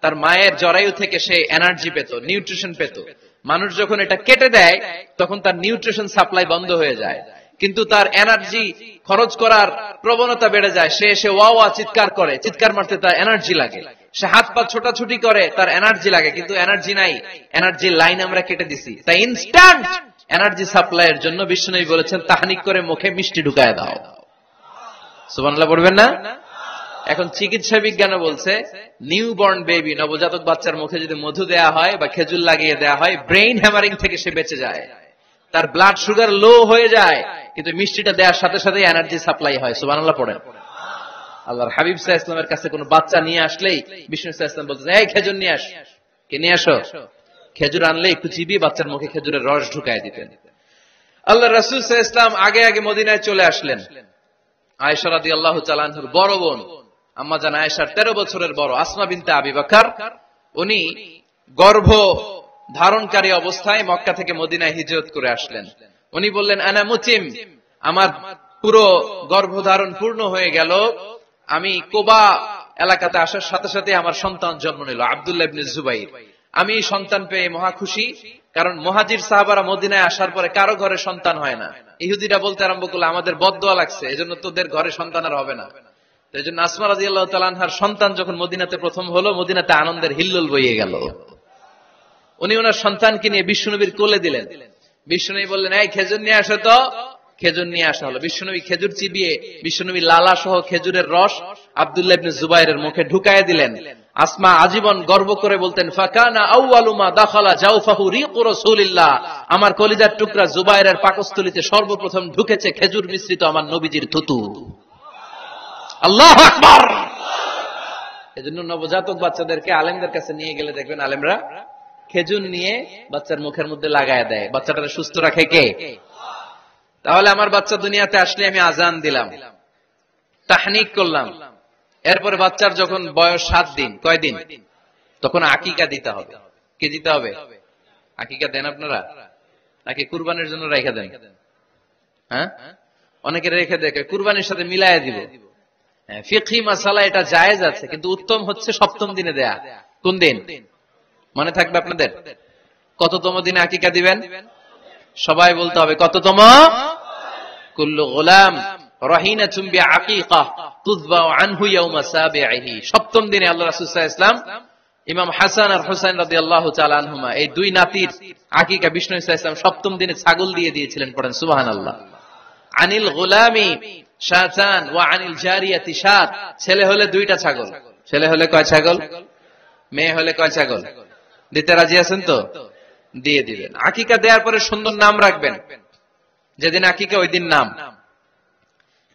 তার মায়ের জরায়ু থেকে সে এনার্জি পেত, নিউট্রিশন পেত। মানুষ যখন এটা কেটে দেয়, তখন তার নিউট্রিশন সাপ্লাই বন্ধ হয়ে যায়, কিন্তু তার এনার্জি খরচ করার প্রবণতা বেড়ে যায়। সে এসে ওয়া ওয়া চিৎকার করে, চিৎকার মারতে তার এনার্জি লাগে। সে হাত পা ছোটাছুটি করে, তার এনার্জি লাগে, কিন্তু এনার্জি নাই। এনার্জি লাইন আমরা কেটে দিছি। তাই ইনস্ট্যান্ট এনার্জি সাপ্লাইয়ের জন্য বিশ্বনবী বলেছেন, তাহনিক করে মুখে মিষ্টি ঢুকায় দাও। সুবহানাল্লাহ পড়বেন না? এখন চিকিৎসা বিজ্ঞানও বলছে, নিউ বর্ন বেবি, নবজাতক বাচ্চার মুখে যদি মধু দেয়া হয় বা খেজুর লাগিয়ে দেয়া হয়, ব্রেইন হ্যামারিং থেকে সে বেঁচে যায়। তার ব্লাড সুগার লো হয়ে যায়, কিন্তু মিষ্টিটা দেওয়ার সাথে সাথে এনার্জি সাপ্লাই হয়। সুবহানাল্লাহ পড়েন। আল্লাহর হাবিব সাল্লাল্লাহু আলাইহি ওয়াসাল্লামের কাছে কোনো বাচ্চা নিয়ে আসলেই বিষ্ণু সাল্লাল্লাহু আলাইহি ওয়াসাল্লাম বলতেন, এই খেজুর নিয়ে আস। কে নিয়ে আসো? খেজুর আনলে একটু চিবিয়ে বাচ্চার মুখে খেজুরের রস ঢুকায় দিতেন। আল্লাহ রাসূল সাল্লাল্লাহু আলাইহি ওয়াসাল্লাম আগে আগে মদিনায় চলে আসলেন। আয়েশা রাদিয়াল্লাহু তাআলা আনহার বড় বোন, আম্মা জান আয়েশার 13 বছরের বড়, আসমা বিনতে আবি বকর, উনি গর্ভ ধারণকারী অবস্থায় মক্কা থেকে মদিনায় হিজরত করে আসলেন। উনি বললেন, আনা মুতিম, আমার পুরো গর্ভধারণ পূর্ণ হয়ে গেল, আমি কোবা এলাকাতে আসার সাথে সাথে আমার সন্তান জন্ম নিল, আব্দুল্লাহ ইবনে জুবাইর। আমি সন্তান পেয়ে মহা খুশি, কারণ মুহাজির সাহাবারা মদিনায় আসার পরে কারো ঘরে সন্তান হয় না। ইহুদিরা বলতে আরম্ভ করলো, আমাদের বদদোয়া লাগছে, এজন্য তোদের ঘরে সন্তান আর হবে না। এই জন্য আসমা রাদিয়াল্লাহু তাআলা আনহার সন্তান যখন মদিনাতে প্রথম হলো, মদিনাতে আনন্দের হিল্লোল বইয়ে গেল। উনি ওনার সন্তানকে নিয়ে বিশ্বনবীর কোলে দিলেন। বিশ্বনবী বললেন, এই খেজুর নিয়ে আসো তো। খেজুর নিয়ে আসা হলো। বিশ্বনবী খেজুর চিবিয়ে বিশ্বনবী লালা সহ খেজুরের রস আব্দুল্লাহ ইবনে জুবাইরের মুখে ঢুকায় দিলেন। আসমা আজীবন গর্ব করে বলতেন, ফাকানা আউয়ালু মা দাখালা জাওফাহু রিকু রাসূলিল্লাহ, আমার কলিজার টুকরা জুবাইরের পাকস্থলীতে সর্বপ্রথম ঢুকেছে খেজুর মিশ্রিত আমার নবীজির থুতু। আল্লাহু আকবার। এজন্য নবজাতক বাচ্চাদেরকে আলেমদের কাছে নিয়ে গেলে দেখবেন আলেমরা খেজুর নিয়ে বাচ্চার মুখের মধ্যে লাগায় দেয়। বাচ্চাটাকে সুস্থ রাখে কে? তাহলে আমার বাচ্চা দুনিয়াতে আসলে আমি আজান দিলাম, তাহনিক করলাম, এরপরে বাচ্চার যখন বয়স 7 দিন, কয় দিন, তখন আকিকা দিতে হবে। কি দিতে হবে? আকিকা দেন আপনারা নাকি কুরবানির জন্য রেখে দেন? হ্যাঁ, অনেকে রেখে দেখে কুরবানির সাথে মিলায় দিব। ফিকহি মাসালা এটা জায়েজ আছে, কিন্তু উত্তম হচ্ছে 7ম দিনে দেয়া। কোন দিন মনে থাকবে আপনাদের? কততম দিনে আকিকা দিবেন? সবাই বলতে হবে কততম? কুল্লু গোলাম রাহিনাতুম বিআকিকা তুযবাউ আনহু ইয়াওমা সাবিহি। 7ম দিনে আল্লাহ রাসূল সাল্লাল্লাহু আলাইহি ওয়াসাল্লাম ইমাম হাসান আর হুসাইন রাদিয়াল্লাহু তাআলা আনহুমা, এই দুই নাতির আকিকা বিষ্ণু সাল্লাল্লাহু আলাইহি ওয়াসাল্লাম 7ম দিনে ছাগল দিয়ে দিয়েছিলেন। পড়েন সুবহানাল্লাহ। আনিল গুলামি শাতান ওয়া আনিল জারিয়াতি শাত। ছেলে হলে 2টা ছাগল, ছেলে হলে কয় ছাগল, মেয়ে হলে কয় ছাগল? দিতে রাজি আছেন তো? দিয়ে দিবেন। আকিকা দেওয়ার পরে সুন্দর নাম রাখবেন, যেদিন আকিকা ওই দিন নাম।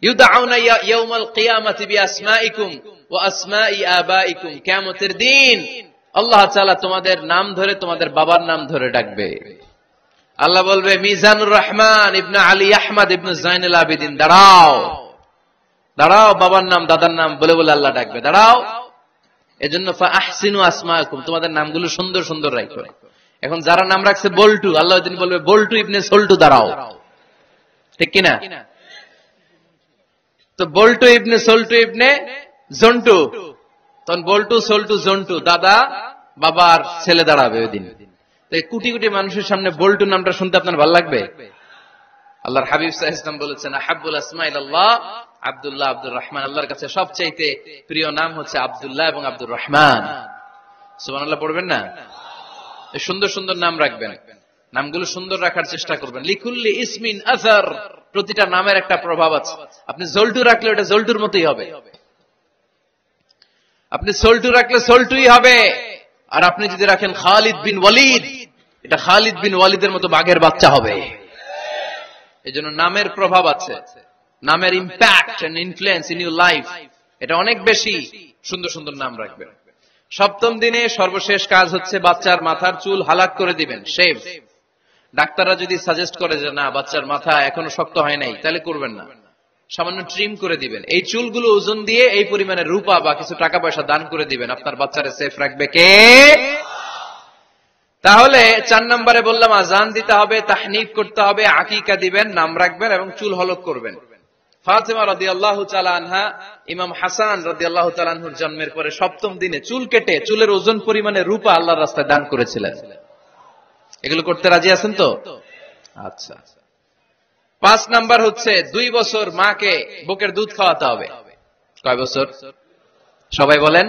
ইউদআউনা ইয়াউমাল কিয়ামাতি বিআসমাইকুম ওয়া আসমাই আবাইকুম। কিয়ামতের দিন আল্লাহ তাআলা তোমাদের নাম ধরে, তোমাদের বাবার নাম ধরে ডাকবে। আল্লাহ বলবে, মিজানুর রহমান ইবনে আলী আহমদ ইবনে জাইনুল আবেদিন, দাঁড়াও দাঁড়াও, বাবার নাম দাদার নাম বলে বলে আল্লাহ ডাকবে, দাঁড়াও। এজন্য ফাআহসিনু আসমাকুম, তোমাদের নামগুলো সুন্দর সুন্দর রাখো। এখন যারা নাম রাখছে বল্টু, আল্লাহ ওই দিন বলবে, বল্টু ইবনে সল্টু, দাঁড়াও। ঠিক কিনা? তো বল্টু ইবনে সল্টু ইবনে জন্টু, তখন বল্টু সল্টু জন্টু, দাদা বাবার ছেলে দাঁড়াবে ওই দিন। কোটি কোটি মানুষের সামনে বল্টু নামটা শুনতে আপনার ভালো লাগবে? আল্লাহর হাবিব সাল্লাল্লাহু আলাইহি ওয়াসাল্লাম বলেছেন, আহাব্বুল আসমা ইলাল্লাহ আব্দুল্লাহ আব্দুর রহমান। আল্লাহর কাছে সবচাইতে প্রিয় নাম হচ্ছে আব্দুল্লাহ এবং আব্দুর রহমান। সুবহানাল্লাহ পড়বেন না? এই সুন্দর সুন্দর নাম রাখবেন, নামগুলো সুন্দর রাখার চেষ্টা করবেন। লিকুল্লি ইসমিন আসার, প্রতিটা নামের একটা প্রভাব আছে। আপনি জল্টু রাখলে ওটা জল্টুর মতোই হবে, আপনি সল্টু রাখলে সল্টুই হবে। আর আপনি যদি রাখেন খালিদ বিন ওয়ালিদ, এটা খালিদ বিন ওয়ালিদের মতো বাঘের বাচ্চা হবে। এই জন্য নামের প্রভাব আছে, নামের impact and influence in your life এটা অনেক বেশি। সুন্দর সুন্দর নাম রাখবেন। 7ম দিনে সর্বশেষ কাজ হচ্ছে বাচ্চার মাথার চুল হালাক করে দিবেন, শেভ। ডাক্তাররা যদি সাজেস্ট করে যে না বাচ্চার মাথা এখনো শক্ত হয় নাই, তাহলে করবেন না, সামান্য ট্রিম করে দিবেন। এই চুলগুলো ওজন দিয়ে এই পরিমাণে রূপা বা কিছু টাকা পয়সা দান করে দিবেন। আপনার বাচ্চারে সেফ রাখবে কে? তাহলে 4 নম্বরে বললাম আজান দিতে হবে, তাহনিক করতে হবে, আকিকা দিবেন, নাম রাখবেন এবং চুল হলক করবেন। ফাতেমা রাদিয়াল্লাহু তাআলা আনহা ইমাম হাসান রাদিয়াল্লাহু তাআলা আনহুর জন্মের পরে 7ম দিনে চুল কেটে চুলের ওজন পরিমাণে রূপা আল্লাহর রাস্তায় দান করেছিলেন। এগুলো করতে রাজি আছেন তো? আচ্ছা। 5 নাম্বার হচ্ছে 2 বছর মাকে বুকের দুধ খাওয়াতে হবে। কয় বছর? সবাই বলেন।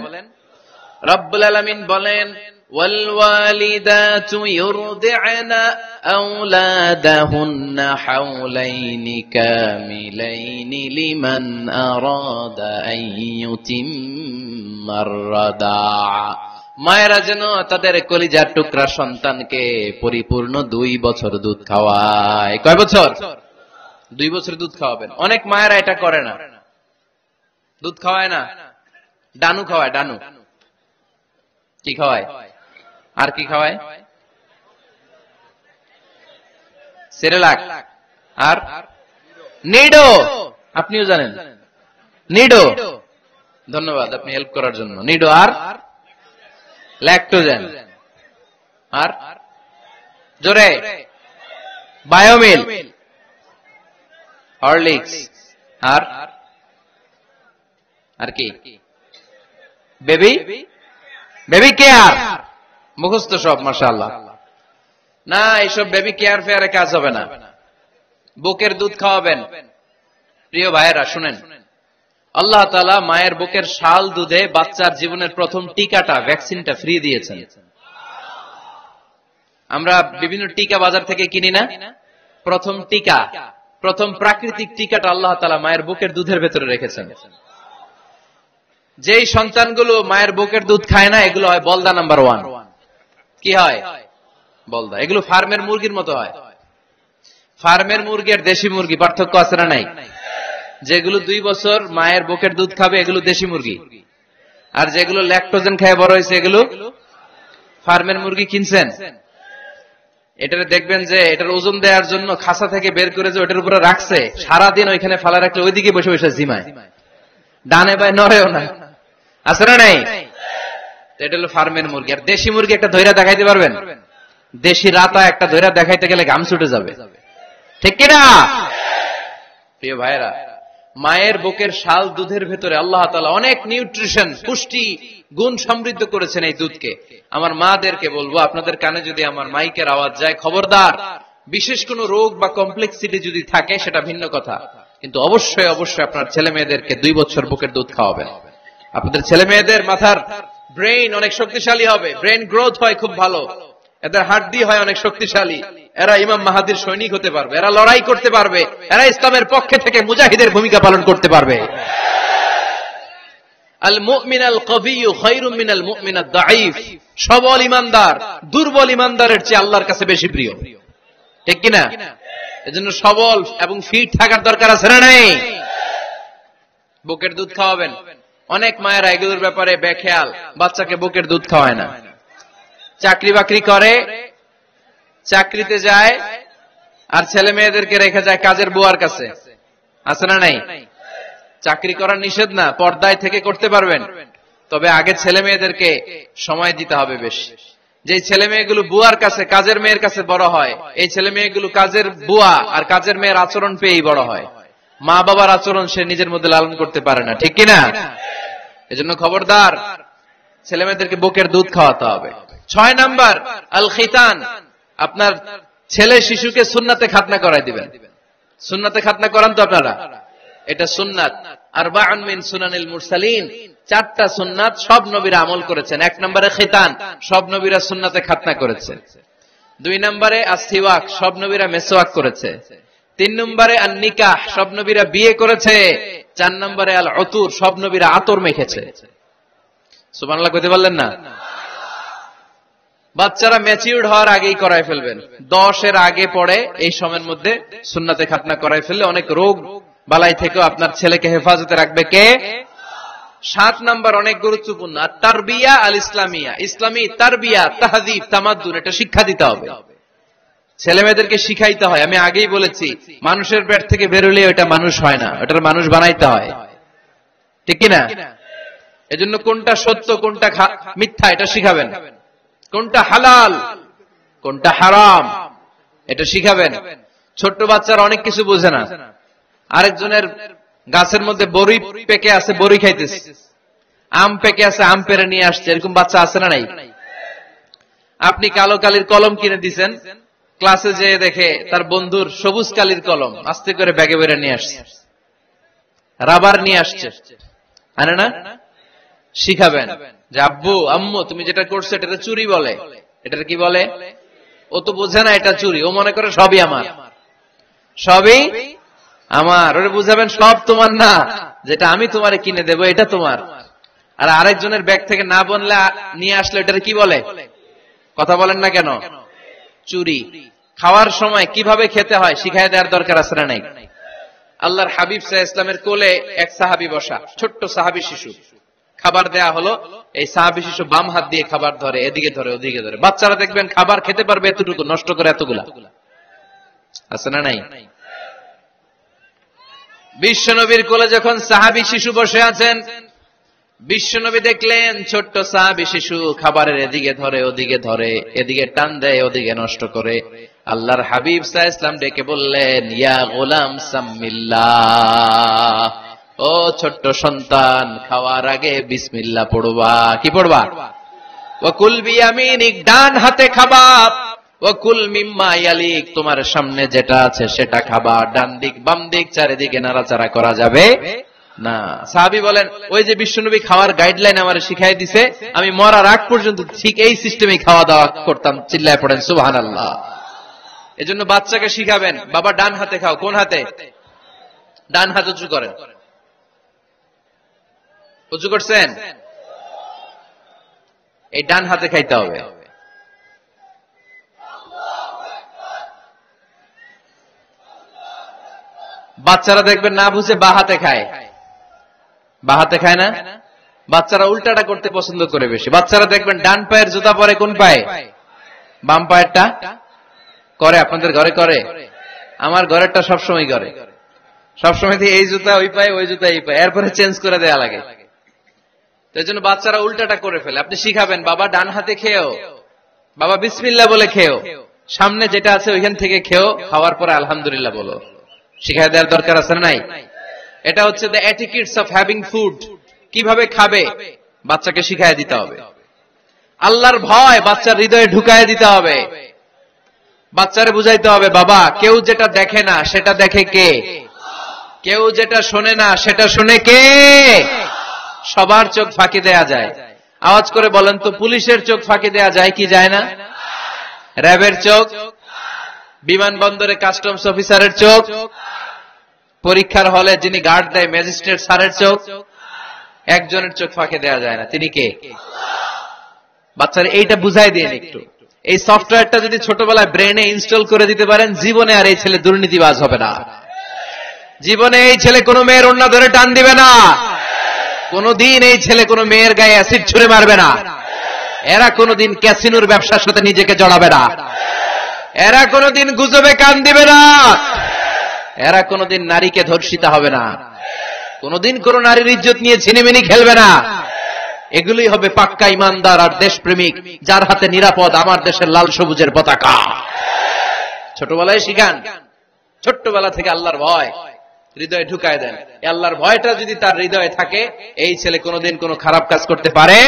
রব্বুল আলামিন বলেন, ওয়াল ওয়ালিদাতু ইউরদি'না আওলাদাহুন্না হাওলাইনি কামিলাইনি লিমান আরাদা আন ইউতিম্মার রাদা'a। মায়েরা যেন তাদের কলিজার টুকরা সন্তানকে পরিপূর্ণ 2 বছর দুধ খাওয়ায়। কয় বছর? 2 বছর দুধ খাওয়াবেন। অনেক মায়েরা এটা করে না, দুধ খাওয়ায় না, ডানু খাওয়ায়। ডানু কি খাওয়ায়? আর কি খাওয়ায়? সেরেলাক আর নিডো। আপনিও জানেন নিডো? ধন্যবাদ আপনি হেল্প করার জন্য। নিডো আর ল্যাকটোজেন আর জোরে বায়োমিল, হরলিক্স আর কি? Baby care. মুখস্থ সব মাশাআল্লাহ। না, এইসব বেবি কেয়ার ফেয়ারে কাজ হবে না। বুকের দুধ খাওয়াবেন। প্রিয় ভাইয়েরা শুনেন, আল্লাহ তাআলা মায়ের বুকের শাল দুধে বাচ্চার জীবনের প্রথম টিকাটা, ভ্যাকসিনটা ফ্রি দিয়েছেন। আমরা বিভিন্ন টিকা বাজার থেকে কিনি না? প্রথম টিকা, প্রথম প্রাকৃতিক টিকাটা আল্লাহ তাআলা মায়ের বুকের দুধের ভেতরে রেখেছেন। যেই সন্তানগুলো মায়ের বুকের দুধ খায় না, এগুলো হয় বলদা নাম্বার 1। কি হয়? বলদা। এগুলো ফার্মের মুরগির মতো হয়। ফার্মের মুরগি আর দেশি মুরগি পার্থক্য আছে না নাই? যেগুলো 2 বছর মায়ের বুকের দুধ খাবে এগুলো দেশি মুরগি, আর যেগুলো ল্যাকটোজেন খেয়ে বড় হয়েছে এগুলো ফার্মের মুরগি। কিনছেন? এটারে দেখবেন যে এটার ওজন দেওয়ার জন্য খাসা থেকে বের করে যে ওটার উপরে রাখছে, সারাদিন ওইখানে ফালা রাখলে ওইদিকে বসে বসে জিমায়, ডানে বায় নড়েও না। আছে না নাই? এটা হলো ফার্মের মুরগি। আর দেশি মুরগি একটা ধৈরা দেখাইতে পারবেন? দেশি রাতা একটা ধৈরা দেখাইতে গেলে ঘাম ছুটে যাবে, ঠিক কিনা? প্রিয় ভাইরা, মায়ের বুকের শাল দুধের ভেতরে আল্লাহ তাআলা অনেক নিউট্রিশন, পুষ্টি গুণ সমৃদ্ধ করেছেন এই দুধকে। আমার মাদেরকে বলবো, আপনাদের কানে যদি আমার মাইকের আওয়াজ যায়, খবরদার, বিশেষ কোনো রোগ বা কমপ্লেক্সিটি যদি থাকে সেটা ভিন্ন কথা, কিন্তু অবশ্যই অবশ্যই আপনার ছেলে মেয়েদেরকে 2 বছর বুকের দুধ খাওয়াবেন। আপনাদের ছেলে মেয়েদের মাথার ব্রেইন অনেক শক্তিশালী হবে, ব্রেইন গ্রোথ হয় খুব ভালো, এদের হাড্ডি হয় অনেক শক্তিশালী, এরা ইমাম মাহাদির সৈনিক হতে পারবে, এরা লড়াই করতে পারবে, এরা ইসলামের পক্ষে থেকে মুজাহিদের ভূমিকা পালন করতে পারবে। আল মুমিন আল কবিয়্যু খায়রুম মিনাল মুমিন আদ দাঈফ। সবল ইমানদার দুর্বল ইমানদারের চেয়ে আল্লাহর কাছে বেশি প্রিয়, ঠিক কিনা? এজন্য সবল এবং ফিট থাকার দরকার আছে না নাই? বুকের দুধ খাওয়াবেন। অনেক মায়েরা এগুলোর ব্যাপারে বেখেয়াল, বাচ্চাকে বুকের দুধ খাওয়ায় না। চাকরি বাকরি করে, চাকরিতে যায়, আর ছেলে মেয়েদেরকে রেখে যায় কাজের বুয়ার কাছে, আছে না নাই? চাকরি করা নিষেধ না, পর্দায় থেকে করতে পারবেন, তবে আগে ছেলে মেয়েদেরকে সময় দিতে হবে বেশি। যে ছেলে মেয়েগুলো বুয়ার কাছে, কাজের মেয়ের কাছে বড় হয়, এই ছেলে মেয়েগুলো কাজের বুয়া আর কাজের মেয়ের আচরণ পেয়েই বড় হয়। মা বাবার আচরণ সে নিজের মধ্যে লালন করতে পারে না, ঠিক কিনা? এজন্য খবরদার, ছেলে মেয়েদেরকে বুকের দুধ খাওয়াতে হবে। 6 নাম্বার আল খিতান। আপনার ছেলে শিশুকে সুন্নাতে খাতনা করাই দিবেন। সুন্নাতে খাতনা করান তো আপনারা? এটা সুন্নাত। আরবাউন মিন সুনানিল মুরসালিন, 4টা সুন্নাত সব নবীরা আমল করেছেন। 1 নম্বরে খিতান, সব নবীরা সুন্নাতে খাতনা করেছে। 2 নম্বরে আসসিওয়াক, সব নবীরা মেসওয়াক করেছে। 3 নম্বরে আন নিকাহ, সব নবীরা বিয়ে করেছে। 4 নম্বরে আল উতুর, সব নবীরা আতর মেখেছে। সুবহানাল্লাহ কইতে পারলেন না? বাচ্চারা ম্যাচিউরড হওয়ার আগেই করায় ফেলবেন। 10 এর আগে পড়ে এই সময়ের মধ্যে সুন্নাতে খাতনা করায় ফেললে অনেক রোগ বালাই থেকেও আপনার ছেলেকে হেফাজতে রাখবে কে? 7 নাম্বার অনেক গুরুত্বপূর্ণ, তারবিয়া আল ইসলামিয়া। ইসলামী তারবিয়া, তাহযীব, তামাদ্দুন, এটা শিক্ষা দিতে হবে। ছেলে মেয়েদেরকে শিখাইতে হয়। আমি আগেই বলেছি, মানুষের পেট থেকে বেরোলে ওটা মানুষ হয় না, ওটার মানুষ বানাইতে হয়, ঠিক কিনা? এজন্য কোনটা সত্য কোনটা মিথ্যা এটা শিখাবেন, কোনটা হালাল কোনটা হারাম এটা শিখাবেন। ছোট্ট বাচ্চারা অনেক কিছু বোঝে না। আরেকজনের গাছের মধ্যে বড়ি পেকে আছে, বড়ি খাইতেছে। আম পেকে আছে, আম পেরে নিয়ে আসছে। এরকম বাচ্চা আছে না নাই? আপনি কালো কালির কলম কিনে দিচ্ছেন, ক্লাসে যেয়ে দেখে তার বন্ধুর সবুজ কালির কলম আস্তে করে ব্যাগে বেরে নিয়ে আসছে, রাবার নিয়ে আসছে, আনে না? শিখাবেন যে আব্বু আম্মু তুমি যেটা করছো এটা চুরি বলে। এটা কি বলে? ও তো বোঝে না এটা চুরি, ও মনে করে সবই আমার, সবই আমার। ওরে বুঝাবেন সব তোমার না, যেটা আমি তোমারে কিনে দেবো এটা তোমার। আর আরেকজনের ব্যাগ থেকে না বললে নিয়ে আসলে এটার কি বলে? কথা বলেন না কেন? চুরি। খাওয়ার সময় কিভাবে খেতে হয় শিখাই দেওয়ার দরকার আছে না নাই? আল্লাহর হাবিব সাল্লাল্লাহু আলাইহি ওয়াসাল্লামের কোলে এক সাহাবী বসা, ছোট্ট সাহাবী শিশু। খাবার দেয়া হলো, এই সাহাবী শিশু বাম হাত দিয়ে খাবার ধরে, এদিকে ধরে ওদিকে ধরে। বাচ্চারা দেখবেন খাবার খেতে পারবে এতটুকু, নষ্ট করে এতগুলা, আছে না নাই? বিশ্বনবীর কোলে যখন সাহাবী শিশু বসে আছেন, বিশ্বনবী দেখলেন ছোট্ট সাহাবী শিশু খাবারের এদিকে ধরে ওদিকে ধরে, এদিকে টান দেয় ওদিকে নষ্ট করে। আল্লাহর হাবিব সাল্লাল্লাহু আলাইহি ওয়াসাল্লাম ডেকে বললেন, ইয়া গোলাম সাম্মিল্লাহ, ও ছোট্ট সন্তান, খাওয়ার আগে বিসমিল্লাহ পড়বা। কি পড়বা? ওয়াকুল বিয়ামিনিক, ডান হাতে খাবা। ওয়াকুল মিম্মা ইয়ালিক, তোমার সামনে যেটা আছে সেটা খাবা। ডান দিক বাম দিক চারিদিকে নাড়াচাড়া করা যাবে না। সাহাবী বলেন, ওই যে বিশ্বনবী খাওয়ার গাইডলাইন আমারে শিখাই দিছে, আমি মরার আগ পর্যন্ত ঠিক এই সিস্টেমে খাওয়া দাওয়া করতাম। চিল্লায় পড়েন সুবহানাল্লাহ। এজন্য বাচ্চাকে শিখাবেন, বাবা ডান হাতে খাও। কোন হাতে? ডান হাত উঁচু করেন। উঁচু করছেন? এই ডান হাতে খাইতে হবে। বাচ্চারা দেখবেন না বুঝে বা হাতে খায়, বা হাতে খায় না। বাচ্চারা উল্টাটা করতে পছন্দ করে বেশি। বাচ্চারা দেখবেন ডান পায়ের জুতা পরে কোন পায়ে? বাম পায়েরটা করে। আপনাদের ঘরে করে? আমার ঘরেরটা সবসময় করে। সবসময় এই জুতা ওই পায়ে, ওই জুতা এই পায়ে, এরপরে চেঞ্জ করে দেয়া লাগে। এই জন্য বাচ্চারা উল্টাটা করে ফেলে। আপনি শিখাবেন, বাবা ডান হাতে খেয়েও, বাবা বিসমিল্লাহ বলে খেয়েও, সামনে যেটা আছে ওইখান থেকে খেয়েও, খাওয়ার পরে আলহামদুলিল্লাহ বলো। শিখাই দেওয়ার দরকার আছে না নাই? এটা হচ্ছে the etiquettes of having food. কিভাবে খাবে বাচ্চাকে শিখাই দিতে হবে। আল্লাহর ভয় বাচ্চার হৃদয়ে ঢুকায় দিতে হবে। বাচ্চারে বুঝাইতে হবে, বাবা কেউ যেটা দেখে না সেটা দেখে কে? কেউ যেটা শোনে না সেটা শুনে কে? সবার চোখ ফাঁকি দেয়া যায়। আওয়াজ করে বলেন তো, পুলিশের চোখ ফাঁকি দেয়া যায় কি যায় না? র্যাবের চোখ, বিমানবন্দরে কাস্টমস অফিসারের চোখ, পরীক্ষার হলে যিনি গার্ড দেয় ম্যাজিস্ট্রেট স্যারের চোখ, একজনের চোখ ফাঁকে দেওয়া যায় না, তিনি কে? বাচ্চারা এইটা বুঝাই দিন একটু। এই সফটওয়্যারটা যদি ছোটবেলায় ব্রেনে ইনস্টল করে দিতে পারেন, জীবনে আর এই ছেলে দুর্নীতিবাজ হবে না। জীবনে এই ছেলে কোনো মেয়ের ওড়না ধরে টান দিবে না। কোনদিন এই ছেলে কোনো মেয়ের গায়ে অ্যাসিড ছুঁড়ে মারবে না। এরা কোনদিন ক্যাসিনোর ব্যবসার সাথে নিজেকে জড়াবে না। এরা কোনদিন গুজবে কান দিবে না। এরা কোনদিন নারীকে ধর্ষিতা হবে না। কোনদিন কোন নারীর ইজ্জত নিয়ে ছিনিমিনি খেলবে না। এগুলোই হবে পাক্কা ইমানদার আর দেশপ্রেমিক, যার হাতে নিরাপদ আমার দেশের লাল সবুজের পতাকা। ছোটবেলায় শিখান, ছোট্টবেলা থেকে আল্লাহর ভয় হৃদয়ে ঢুকায় দেন। আল্লাহর ভয়টা যদি তার হৃদয়ে থাকে, এই ছেলে কোনদিন কোনো খারাপ কাজ করতে পারে।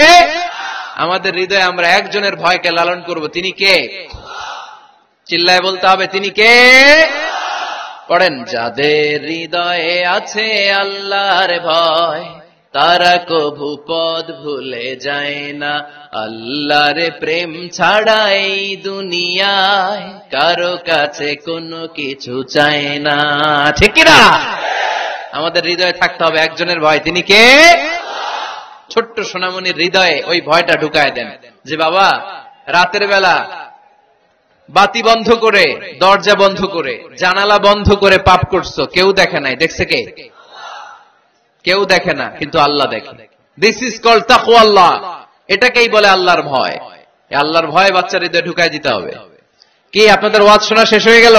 আমাদের হৃদয়ে আমরা একজনের ভয়কে লালন করব, তিনি কে? চিল্লায় বলতে হবে, তিনি কে? পড়েন, যাদের হৃদয়ে আছে আল্লাহর ভয়, তারা কভু পথ ভুলে যায় না। আল্লাহর প্রেম ছাড়া এই দুনিয়ায় কারো কাছে কোনো কিছু চায় না। ঠিক কিনা? আমাদের হৃদয়ে থাকতে হবে একজনের ভয়, তিনি কে? ছোট্ট সোনামণির হৃদয়ে ওই ভয়টা ঢুকায় দেন যে বাবা, রাতের বেলা বাতি বন্ধ করে, দরজা বন্ধ করে, জানালা বন্ধ করে পাপ করছো, কেউ দেখে নাই। দেখছে কে? কেউ দেখে না, কিন্তু আল্লাহ দেখে। দিস ইজ কল্ড তাকওয়াল্লাহ। এটাকেই বলে আল্লাহর ভয়। আল্লাহর ভয় বাচ্চার হৃদয়ে ঢুকায় দিতে হবে। কি আপনাদের ওয়াজ শোনা শেষ হয়ে গেল?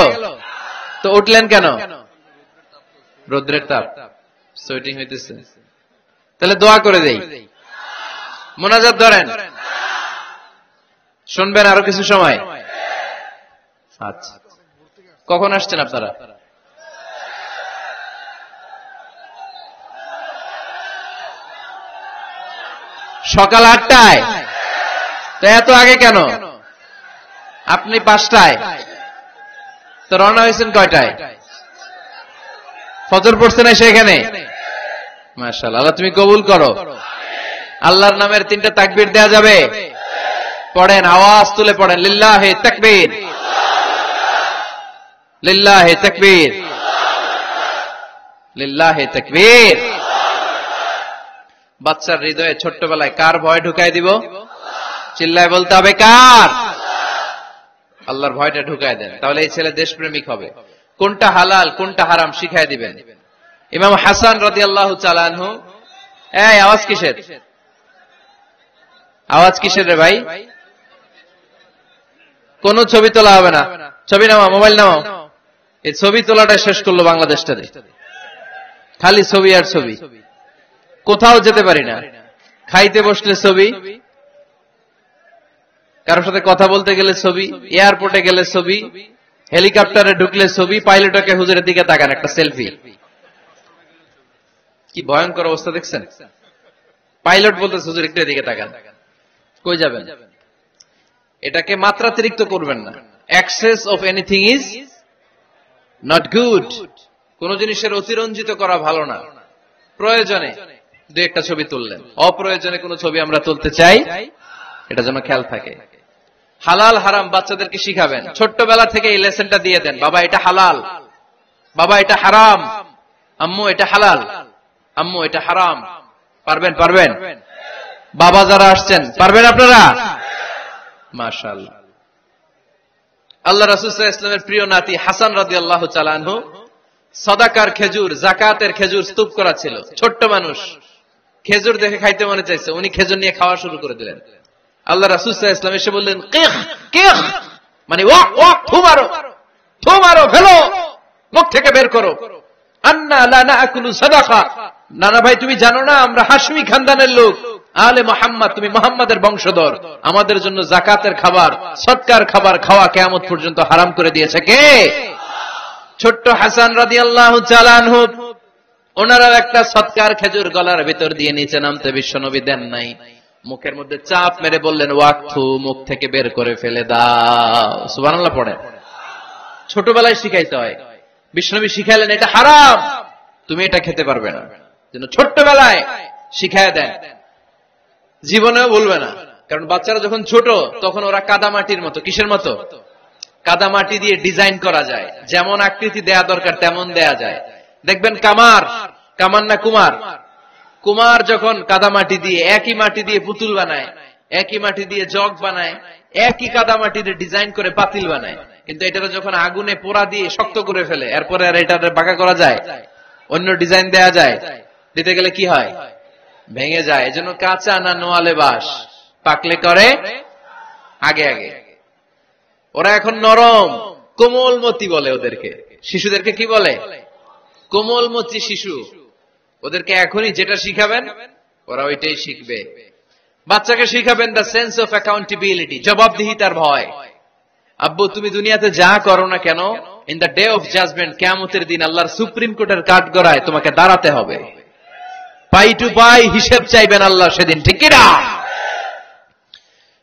তো উঠলেন কেন? রৌদ্রের তাপ, সোয়েটিং হইতেছে। তাহলে দোয়া করে দেই, মোনাজাত ধরেন, শুনবেন আরো কিছু সময়। আচ্ছা, কখন আসছেন আপনারা? সকাল 8টায়। তো এত আগে কেন? আপনি 5টায়, তো রওনা হয়েছেন কয়টায়? ফজর পড়ছেন এসে এখানে? মাশাআল্লাহ, আল্লাহ তুমি কবুল করো। আল্লাহর নামের 3টা তাকবীর দেয়া যাবে? পড়েন, আওয়াজ তুলে পড়েন, লিল্লাহি তাকবীর, লিল্লাহি তাকবীর, লিল্লাহি তাকবীর। বাচ্চার হৃদয়ে ছোট্টবেলায় কার ভয় ঢুকাই দিব? চিল্লায় বলতে হবে, কার? আল্লাহর ভয়টা ঢুকায় দেন, তাহলে এই ছেলে দেশপ্রেমিক হবে। কোনটা হালাল কোনটা হারাম শিখায় দিবেন। ইমাম হাসান রাদিয়াল্লাহু তাআলা আনহু, এই আওয়াজ কিসের? আওয়াজ কিসের রে ভাই? কোন ছবি তোলা হবে না। ছবি নামাও, মোবাইল নামাও। এই ছবি তোলাটা শেষ করলো বাংলাদেশটাতে, খালি ছবি আর ছবি। কোথাও যেতে পারি না, খাইতে বসলে ছবি, কারোর সাথে কথা বলতে গেলে ছবি, এয়ারপোর্টে গেলে ছবি, হেলিকপ্টারে ঢুকলে ছবি, পাইলটকে হুজুরের দিকে তাকান, একটা সেলফি। কি ভয়ঙ্কর অবস্থা দেখছেন? পাইলট বলতে হুজুর একটু এদিকে তাকান, কই যাবেন? এটাকে মাত্রাতিরিক্ত করবেন না। Access of anything is not good. কোন জিনিসের অতিরঞ্জিত করা ভালো না। প্রয়োজনে 2-1টা ছবি তুললেন, অপ্রয়োজনে কোন ছবি আমরা তুলতে চাই, এটা যেন খেয়াল থাকে। হালাল হারাম বাচ্চাদেরকে শিখাবেন, ছোট্টবেলা থেকে এই লেসনটা দিয়ে দেন। বাবা এটা হালাল, বাবা এটা হারাম, আম্মু এটা হালাল, আম্মু এটা হারাম। পারবেন? পারবেন? বাবা যারা আসছেন পারবেন আপনারা? মাশাআল্লাহ। আল্লাহ রাসূল সাল্লাল্লাহু আলাইহি ওয়াসাল্লামের প্রিয় নাতি হাসান রাদিয়াল্লাহু তাআলা আনহু সাদাকার খেজুর, যাকাতের খেজুর স্তূপ করা ছিল। ছোট্ট মানুষ, খেজুর দেখে খাইতে মনে চাইছে, উনি খেজুর নিয়ে খাওয়া শুরু করে দিলেন। আল্লাহ রাসূল সাল্লাল্লাহু আলাইহি ওয়াসাল্লাম এসে বললেন, কিখ কিখ, মানে ওয়াক ওয়াক, থু মারো, থু মারো, ফেলো, মুখ থেকে বের করো। আন্না লা নাকুলু সাদাকা, নানা ভাই তুমি জানো না আমরা হাশমি খানদানের লোক, আলে মুহাম্মদ, তুমি মুহাম্মাদের বংশধর, আমাদের জন্য যাকাতের খাবার, সদকার খাবার খাওয়া কিয়ামত পর্যন্ত হারাম করে দিয়েছে কে? ছোট্ট হাসান রাদিয়াল্লাহু তাআলা আনহু, ওনারা একটা সদকার খেজুর গলার ভিতর দিয়ে নিচে নামতে বিশ্বনবী দেন নাই। মুখের মধ্যে চাপ মেরে বললেন, ওয়াকথু, মুখ থেকে বের করে ফেলে দাও। সুবহানাল্লাহ পড়েন। ছোটবেলায় শিখাইতে হয়। বিশ্বনবী শিখাইলেন এটা হারাম, তুমি এটা খেতে পারবে না, যেন ছোট্টবেলায় শিখায় দেন, জীবনেও বলবে না। কারণ বাচ্চারা যখন ছোট তখন ওরা কাদা মাটির মতো। কিসের মতো? কাদামাটি দিয়ে ডিজাইন করা যায়, যেমন আকৃতি দেয়া দরকার তেমন দেয়া যায়। দেখবেন কামার না কুমার যখন কাদামাটি দিয়ে, একই মাটি দিয়ে পুতুল বানায়, একই মাটি দিয়ে জগ বানায়, একই কাদামাটি দিয়ে ডিজাইন করে পাতিল বানায়, কিন্তু এটা যখন আগুনে পোড়া দিয়ে শক্ত করে ফেলে, এরপরে আর এটা বাঁকা করা যায়, অন্য ডিজাইন দেয়া যায়, দিতে গেলে কি হয়? ভেঙে যায়। এজন্য কাঁচা না নোয়ালে বাস, পাকলে করে আগে আগে। ওরা এখন নরম, কোমলমতি বলে ওদেরকে। শিশুদেরকে কি বলে? কোমলমতি শিশু। ওদেরকে এখনই যেটা শিখাবেন ওরা ওইটাই শিখবে। বাচ্চাকে শিখাবেন দ্য সেন্স অফ অ্যাকাউন্টেবিলিটি, জবাবদিহিতার ভয়। আব্বু তুমি দুনিয়াতে যা করো না কেন, in the day of judgment, কিয়ামতের দিন আল্লাহর সুপ্রিম কোর্টের কাঠগড়ায় তোমাকে দাঁড়াতে হবে। পাই টু পাই হিসেব চাইবেন আল্লাহ সেদিন, ঠিক কিনা?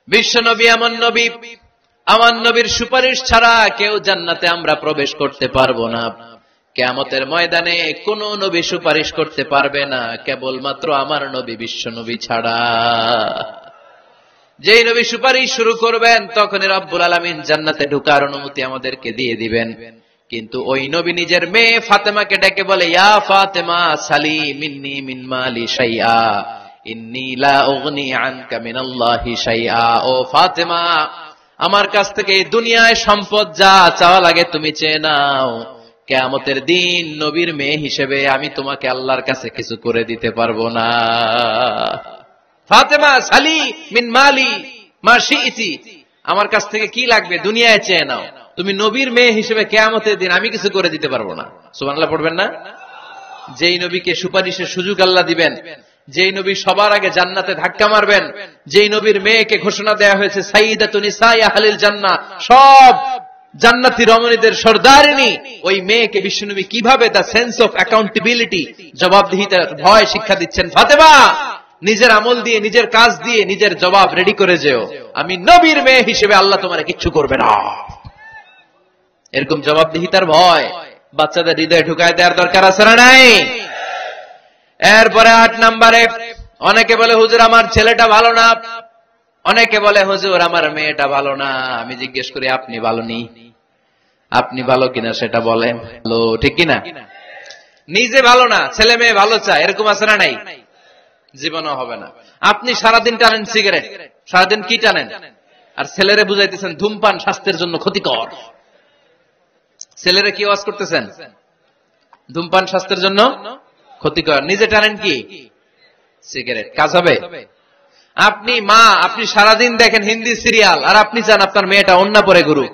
বিশ্ব নবী আমার নবীর সুপারিশ ছাড়া কেউ জান্নাতে আমরা প্রবেশ করতে পারবো না। কিয়ামতের ময়দানে কোন নবী সুপারিশ করতে পারবে না, কেবলমাত্র আমার নবী বিশ্ব নবী ছাড়া। যেই নবী সুপারিশ শুরু করবেন তখনই রব্বুল আলামিন জান্নাতে ঢোকার অনুমতি আমাদেরকে দিয়ে দিবেন। কিন্তু ওই নবী নিজের মেয়ে ফাতেমাকে ডেকে বলে, ইয়া ফাতেমা সালি মিন্নি মিন মালি শাইআ ইন্নী লা উগনি আনকা মিনাল্লাহি শাইআ। ও ফাতেমা, আমার কাছ থেকে এই দুনিয়ায় সম্পদ যা চাওয়া লাগে তুমি চেয়ে নাও, কিয়ামতের দিন নবীর মেয়ে হিসেবে আমি তোমাকে আল্লাহর কাছে কিছু করে দিতে পারবো না। ফাতেমা সালি মিন মালি মা শিইতি, আমার কাছ থেকে কি লাগবে দুনিয়ায় চেয়ে নাও, তুমি নবীর মেয়ে হিসেবে কিয়ামতের দিন আমি কিছু করে দিতে পারবো না। সুবহানাল্লাহ পড়বেন না? যেই নবীকে সুপারিশের সুযোগ আল্লাহ দিবেন, যেই নবী সবার আগে জান্নাতে ধাক্কা মারবেন, যেই নবীর মেয়েকে ঘোষণা দেয়া হয়েছে সাইয়্যিদাতুন নিসাই আহলিল জান্নাহ, সব জান্নাতি রমণীদের সর্দারিনী, ওই মেয়েকে বিশ্বনবী কিভাবে দ্য সেন্স অফ অ্যাকাউন্টেবিলিটি, জবাবদিহিতার ভয় শিক্ষা দিচ্ছেন। ফাতেমা, নিজের আমল দিয়ে, নিজের কাজ দিয়ে নিজের জবাব রেডি করে যেও, আমি নবীর মেয়ে হিসেবে আল্লাহ তোমার কিচ্ছু করবে না। এরকম জবাবদিহিতার ভয় বাচ্চাদের হৃদয়ে ঢুকায় দেওয়ার দরকার আছে না নাই? এরপরে 8 নম্বরে, অনেকে বলে হুজুর আমার ছেলেটা ভালো না, অনেকে বলে হুজুর আমার মেয়েটা ভালো না। আমি জিজ্ঞেস করি আপনি ভালো নি? আপনি ভালো কিনা সেটা বলেন, ঠিক কিনা? নিজে ভালো না, ছেলে মেয়ে ভালো চায়, এরকম আছে না নাই? জীবনও হবে না। আপনি সারাদিন টানেন সিগারেট, সারাদিন কি টানেন, আর ছেলেরে বুঝাইতেছেন ধূমপান স্বাস্থ্যের জন্য ক্ষতিকর। ছেলেরে কি ওয়াজ করতেছেন? ধূমপান স্বাস্থ্যের জন্য ক্ষতিকর। নিজে টানেন কি? সিগারেট। কাজ হবে? আপনি মা, আপনি সারাদিন দেখেন হিন্দি সিরিয়াল, আর আপনি চান আপনার মেয়েটা ওন্না পরে ঘুরুক,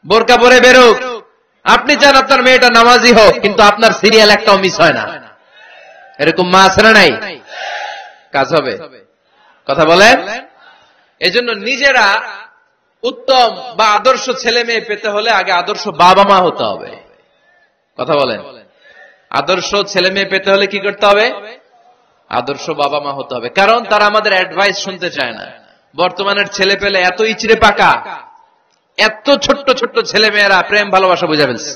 বোরকা পরে বেরোক। আপনি চান আপনার মেয়েটা নামাজি হোক, কিন্তু আপনার সিরিয়াল একটাও মিস হয় না। এরকম মা আছে না নাই? কাজ হবে? কথা বলেন। এজন্য নিজেরা উত্তম বা আদর্শ ছেলে মেয়ে পেতে হলে আগে আদর্শ বাবা মা হতে হবে। কথা বলেন। আদর্শ ছেলে মেয়ে পেতে হলে কি করতে হবে? আদর্শ বাবা মা হতে হবে। কারণ তারা আমাদের অ্যাডভাইস শুনতে চায় না। বর্তমানের ছেলে পেলে এত ইচড়ে পাকা, এত ছোট্ট ছোট্ট ছেলে মেয়েরা প্রেম ভালোবাসা বুঝে ফেলছে,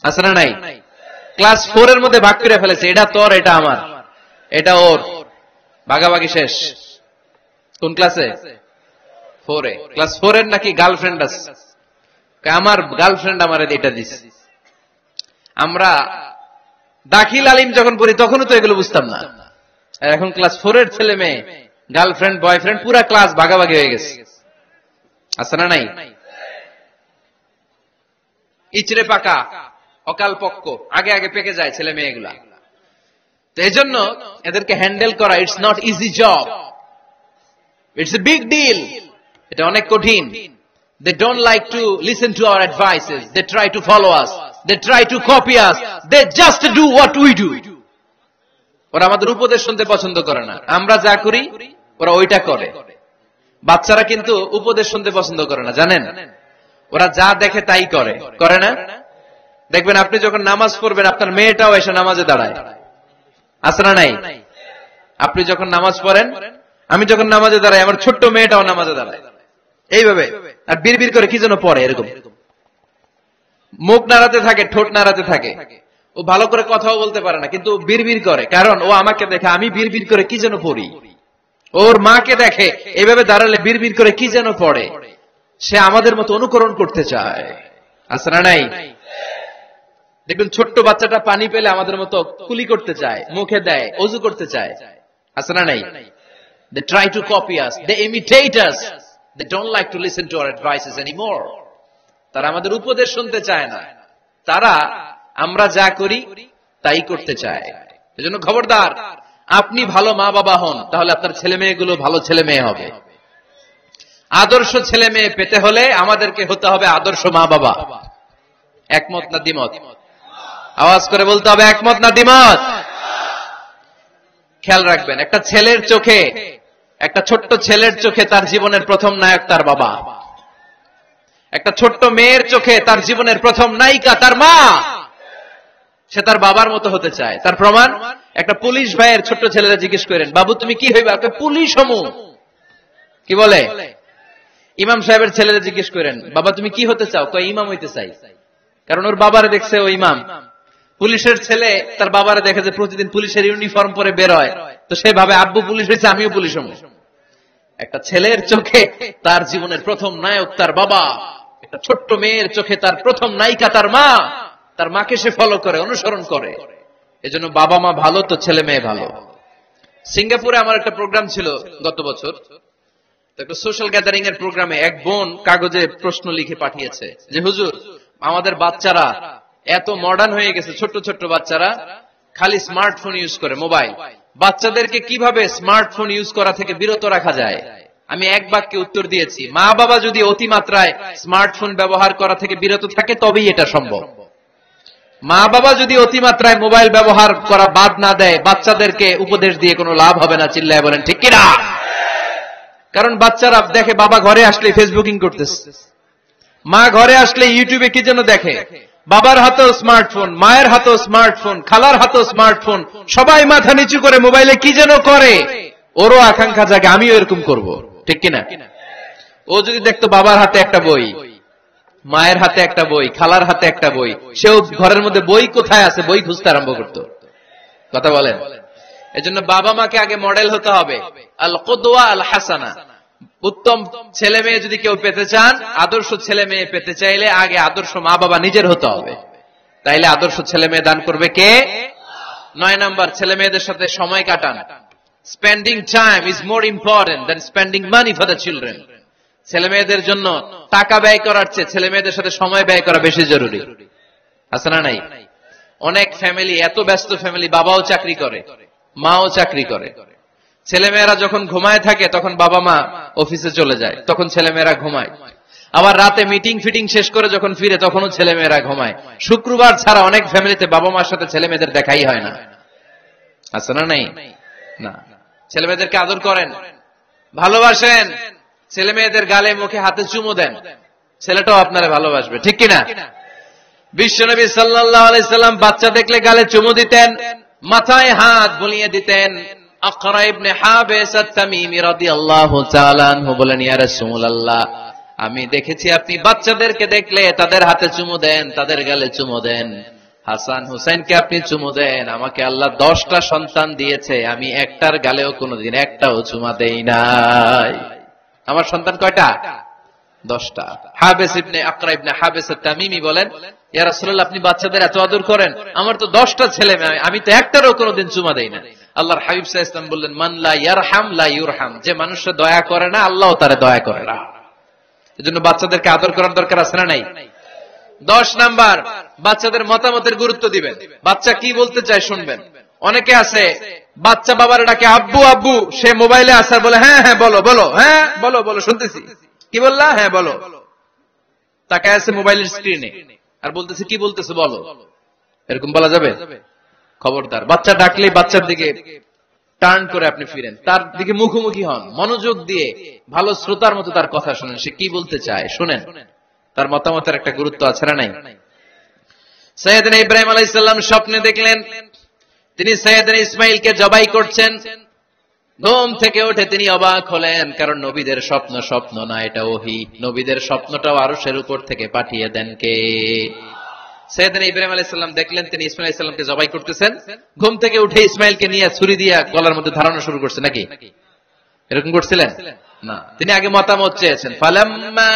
আছে না নাই? ক্লাস 4 এর মধ্যে ভাগ করে ফেলেছে, এটা তোর, এটা আমার, এটা ওর, ভাগাভাগি শেষ। কোন ক্লাসে? 4 এ। ক্লাস 4 এর নাকি গার্লফ্রেন্ড আছে, আমার গার্লফ্রেন্ড আমার এটা দিছে। আমরা দাখিল আলিম যখন পড়ি তখনও তো এগুলো বুঝতাম না। এখন ক্লাস 4 এর ছেলে মেয়ে গার্লফ্রেন্ড বয়ফ্রেন্ড পুরা ক্লাস ভাগাভাগি হয়ে গেছে, আছে না নাই? ইচড়ে পাকা, অকাল পক্ক, আগে আগে পেকে যায় ছেলে মেয়েগুলা। তো এই জন্য এদেরকে হ্যান্ডেল করা it's not easy job, it's a big deal. এটা অনেক কঠিন। They don't like to listen to our advices. They try to follow us. They try to copy us. They just do what we do. ওরা আমাদের উপদেশ শুনতে পছন্দ করে না। আমরা যা করি ওরা ওইটা করে। বাচ্চারা কিন্তু উপদেশ শুনতে পছন্দ করে না, জানেন? ওরা যা দেখে তাই করে, করে না? দেখবেন আপনি যখন নামাজ পড়বেন আপনার মেয়েটাও এসে নামাজে দাঁড়ায়, আছে না নাই? আপনি যখন নামাজ পড়েন, আমি যখন নামাজে দাঁড়াই, আমার ছোট্ট মেয়েটাও নামাজে দাঁড়ায় এইভাবে, আর বিড়বিড় করে কি যেন পড়ে, এরকম মুখ নাড়াতে থাকে, ঠোঁট নাড়াতে থাকে। ও ভালো করে কথাও বলতে পারে না, কিন্তু বিড়বিড় করে, কারণ ও আমাকে দেখে আমি বিড়বিড় করে কি যেন পড়ি। ওর মাকে দেখে এইভাবে দাঁড়ালে বিড়বিড় করে কি যেন পড়ে। সে আমাদের মতো অনুকরণ করতে চায়, আছে না নাই? দেখবেন ছোট্ট বাচ্চাটা পানি পেলে আমাদের মতো কুলি করতে চায়, মুখে দেয়, ওযু করতে চায়, আছে না নাই? They try to copy us, they imitate us, they don't like to listen to our advices anymore. তারা আমাদের উপদেশ শুনতে চায় না, তারা আমরা যা করি তাই করতে চায়। এজন্য খবরদার, আপনি ভালো মা বাবা হন, তাহলে আপনার ছেলে মেয়েগুলো ভালো ছেলে মেয়ে হবে। আদর্শ ছেলে মেয়ে পেতে হলে আমাদেরকে হতে হবে আদর্শ মা বাবা। একমত না দ্বিমত? আওয়াজ করে বলতে হবে একমত না দ্বিমত? খেয়াল রাখবেন, একটা ছেলের চোখে, একটা ছোট্ট ছেলের চোখে তার জীবনের প্রথম নায়ক তার বাবা। একটা ছোট্ট মেয়ের চোখে তার জীবনের প্রথম নায়িকা তার মা। সে তার বাবার মতো হতে চায়। তার প্রমাণ, একটা পুলিশ ভাইয়ের ছোট্ট ছেলেরা জিজ্ঞেস করেন, বাবু তুমি কি হইবা? পুলিশ হমু। কি বলে? ইমাম সাহেবের ছেলেরা জিজ্ঞেস করেন, বাবা তুমি কি হতে চাও? কয় ইমাম হইতে চাই। কারণ ওর বাবারে দেখছে ও ইমাম। পুলিশের ছেলে তার বাবারে দেখে যে প্রতিদিন পুলিশের ইউনিফর্ম পরে বের হয়, তো সে ভাবে আব্বু পুলিশ হয়েছে, আমিও পুলিশ হমু। একটা ছেলের চোখে তার জীবনের প্রথম নায়ক তার বাবা, একটা ছোট্ট মেয়ের চোখে তার প্রথম নায়িকা তার মা। তার মাকে সে ফলো করে, অনুসরণ করে। এজন্য বাবা মা ভালো তো ছেলে মেয়ে ভালো। সিঙ্গাপুরে আমার একটা প্রোগ্রাম ছিল গত বছর, একটা সোশ্যাল গ্যাদারিং এর প্রোগ্রামে এক বোন কাগজে প্রশ্ন লিখে পাঠিয়েছে যে হুজুর, আমাদের বাচ্চারা এত মডার্ন হয়ে গেছে, ছোট্ট ছোট্ট বাচ্চারা খালি স্মার্টফোন ইউজ করে, মোবাইল। বাচ্চাদেরকে কিভাবে স্মার্টফোন ইউজ করা থেকে বিরত রাখা যায়? আমি এক বাক্যে উত্তর দিয়েছি, মা বাবা যদি অতিমাত্রায় স্মার্টফোন ব্যবহার করা থেকে বিরত থাকে তবেই এটা সম্ভব। মা বাবা যদি অতিমাত্রায় মোবাইল ব্যবহার করা বাদ না দেয়, বাচ্চাদেরকে উপদেশ দিয়ে কোনো লাভ হবে না। চিল্লায় বলেন ঠিক কিনা? কারণ বাচ্চারা দেখে বাবা ঘরে আসলে ফেসবুকিং করতেছে, মা ঘরে আসলে ইউটিউবে কি যেন দেখে, বাবার হাতেও স্মার্টফোন, মায়ের হাতেও স্মার্টফোন, খালার হাতেও স্মার্টফোন, সবাই মাথা নিচু করে মোবাইলে কি যেন করে। ওরও আকাঙ্ক্ষা জাগে আমিও এরকম করব, ঠিক কিনা? ও যদি দেখতো বাবার হাতে একটা বই, মায়ের হাতে একটা বই, খালার হাতে একটা বই, সেও ঘরের মধ্যে বই কোথায় আছে বই খুঁজতে আরম্ভ করতো। কথা বলেন? এজন্য বাবা মাকে আগে মডেল হতে হবে, আল কুদওয়া আল হাসানা। উত্তম ছেলে মেয়ে যদি কেউ পেতে চান, আদর্শ ছেলে মেয়ে পেতে চাইলে আগে আদর্শ মা বাবা নিজের হতে হবে। তাইলে আদর্শ ছেলে মেয়ে দান করবে কে? 9 নাম্বার, ছেলে মেয়েদের সাথে সময় কাটান। Spending time is more important than spending money for the children. ছেলে মেয়েদের জন্য টাকা ব্যয় করার চেয়ে ছেলে মেয়েদের সাথে সময় ব্যয় করা বেশি জরুরি, আছে না নাই? অনেক ফ্যামিলি, এত ব্যস্ত ফ্যামিলি, বাবাও চাকরি করে, মাও চাকরি করে। ছেলেমেয়েরা যখন ঘুমায় থাকে তখন বাবা মা অফিসে চলে যায়, তখন ছেলেমেয়েরা ঘুমায়। আবার রাতে মিটিং ফিটিং শেষ করে যখন ফিরে তখনও ছেলেমেয়েরা ঘুমায়। শুক্রবার ছাড়া অনেক ফ্যামিলিতে বাবা মার সাথে ছেলে মেয়েদের দেখাই হয় না, আছে না নাই? না। ছেলে মেয়েদেরকে আদর করেন, ভালোবাসেন, ছেলে মেয়েদের গালে মুখে হাতে চুমু দেন, ছেলেটাও আপনারা ভালোবাসবে, ঠিক কিনা? বিশ্বনবী সাল্লাল্লাহু আলাইহি সাল্লাম বাচ্চা দেখলে গালে চুমু দিতেন, মাথায় হাত বুলিয়ে দিতেন। আকরা ইবনে হাবিস আত-তামিমি রাদিয়াল্লাহু তাআলা আনহু বলেন, ইয়া রাসূলুল্লাহ, আমি দেখেছি আপনি বাচ্চাদেরকে দেখলে তাদের হাতে চুমু দেন, তাদের গালে চুমু দেন। হাসান হুসাইনকে আপনি চুমু দেন। আমাকে আল্লাহ 10টা সন্তান দিয়েছে, আমি একটার গালেও কোনোদিন একটাও চুমা দেই নাই। আমার সন্তান কয়টা? 10টা। হাবিস ইবনে আকরা ইবনে হাবিস আত-তামিমি বলেন, ইয়া রাসূলুল্লাহ, আপনি বাচ্চাদের এত আদর করেন, আমার তো 10টা ছেলে মেয়ে, আমি তো একটারও কোনোদিন চুমা দেই না। আল্লাহর হাবিব সাল্লাল্লাহু আলাইহি ওয়াসাল্লাম বললেন, মান লা ইয়ারহাম লা ইউরহাম। যে মানুষে দয়া করে না, আল্লাহও তারে দয়া করে না। এজন্য বাচ্চাদেরকে আদর করার দরকার আছে না নাই? 10 নাম্বার, বাচ্চাদের মতামতের গুরুত্ব দিবেন। বাচ্চা কি বলতে চায় শুনবেন। অনেকে আছে বাচ্চা বাবার ডাকে আব্বু আব্বু, সে মোবাইলে আসার বলে হ্যাঁ হ্যাঁ বলো বলো, হ্যাঁ বলো বলো শুনতেছি, কি বললা, হ্যাঁ বলো। তাকায় আছে মোবাইলের স্ক্রিনে আর বলতেছে কি বলতেছে বলো। এরকম বলা যাবে? খবরদার। বাচ্চা ডাকলে বাচ্চার দিকে টার্ন করে আপনি ফিরেন, তার দিকে মুখোমুখি হন, মনোযোগ দিয়ে ভালো শ্রোতার মতো তার কথা শুনেন, সে কি বলতে চায় শুনেন। তার মতামতের একটা গুরুত্ব আছে না নাই? সাইয়েদনা ইব্রাহিম আলাইহিস সালাম স্বপ্নে দেখলেন তিনি সাইয়েদনা ইসমাঈলকে জবাই করছেন। ঘুম থেকে উঠে তিনি অবাক হলেন, কারণ নবীদের স্বপ্ন স্বপ্ন না, এটা ওহী। নবীদের স্বপ্নটাও আরশের উপর থেকে পাঠিয়ে দেন কে? সাইয়েদনা ইব্রাহিম আলাইহিস সালাম দেখলেন তিনি ইসমাঈল আলাইহিস সালামকে জবাই করতেছেন। ঘুম থেকে উঠে ইসমাঈলকে নিয়ে ছুরি দিয়ে গলার মধ্যে ধারণা শুরু করছে নাকি? এরকম করছিলেন না, তিনি আগে মতামত চেয়েছেন। ফালাম্মা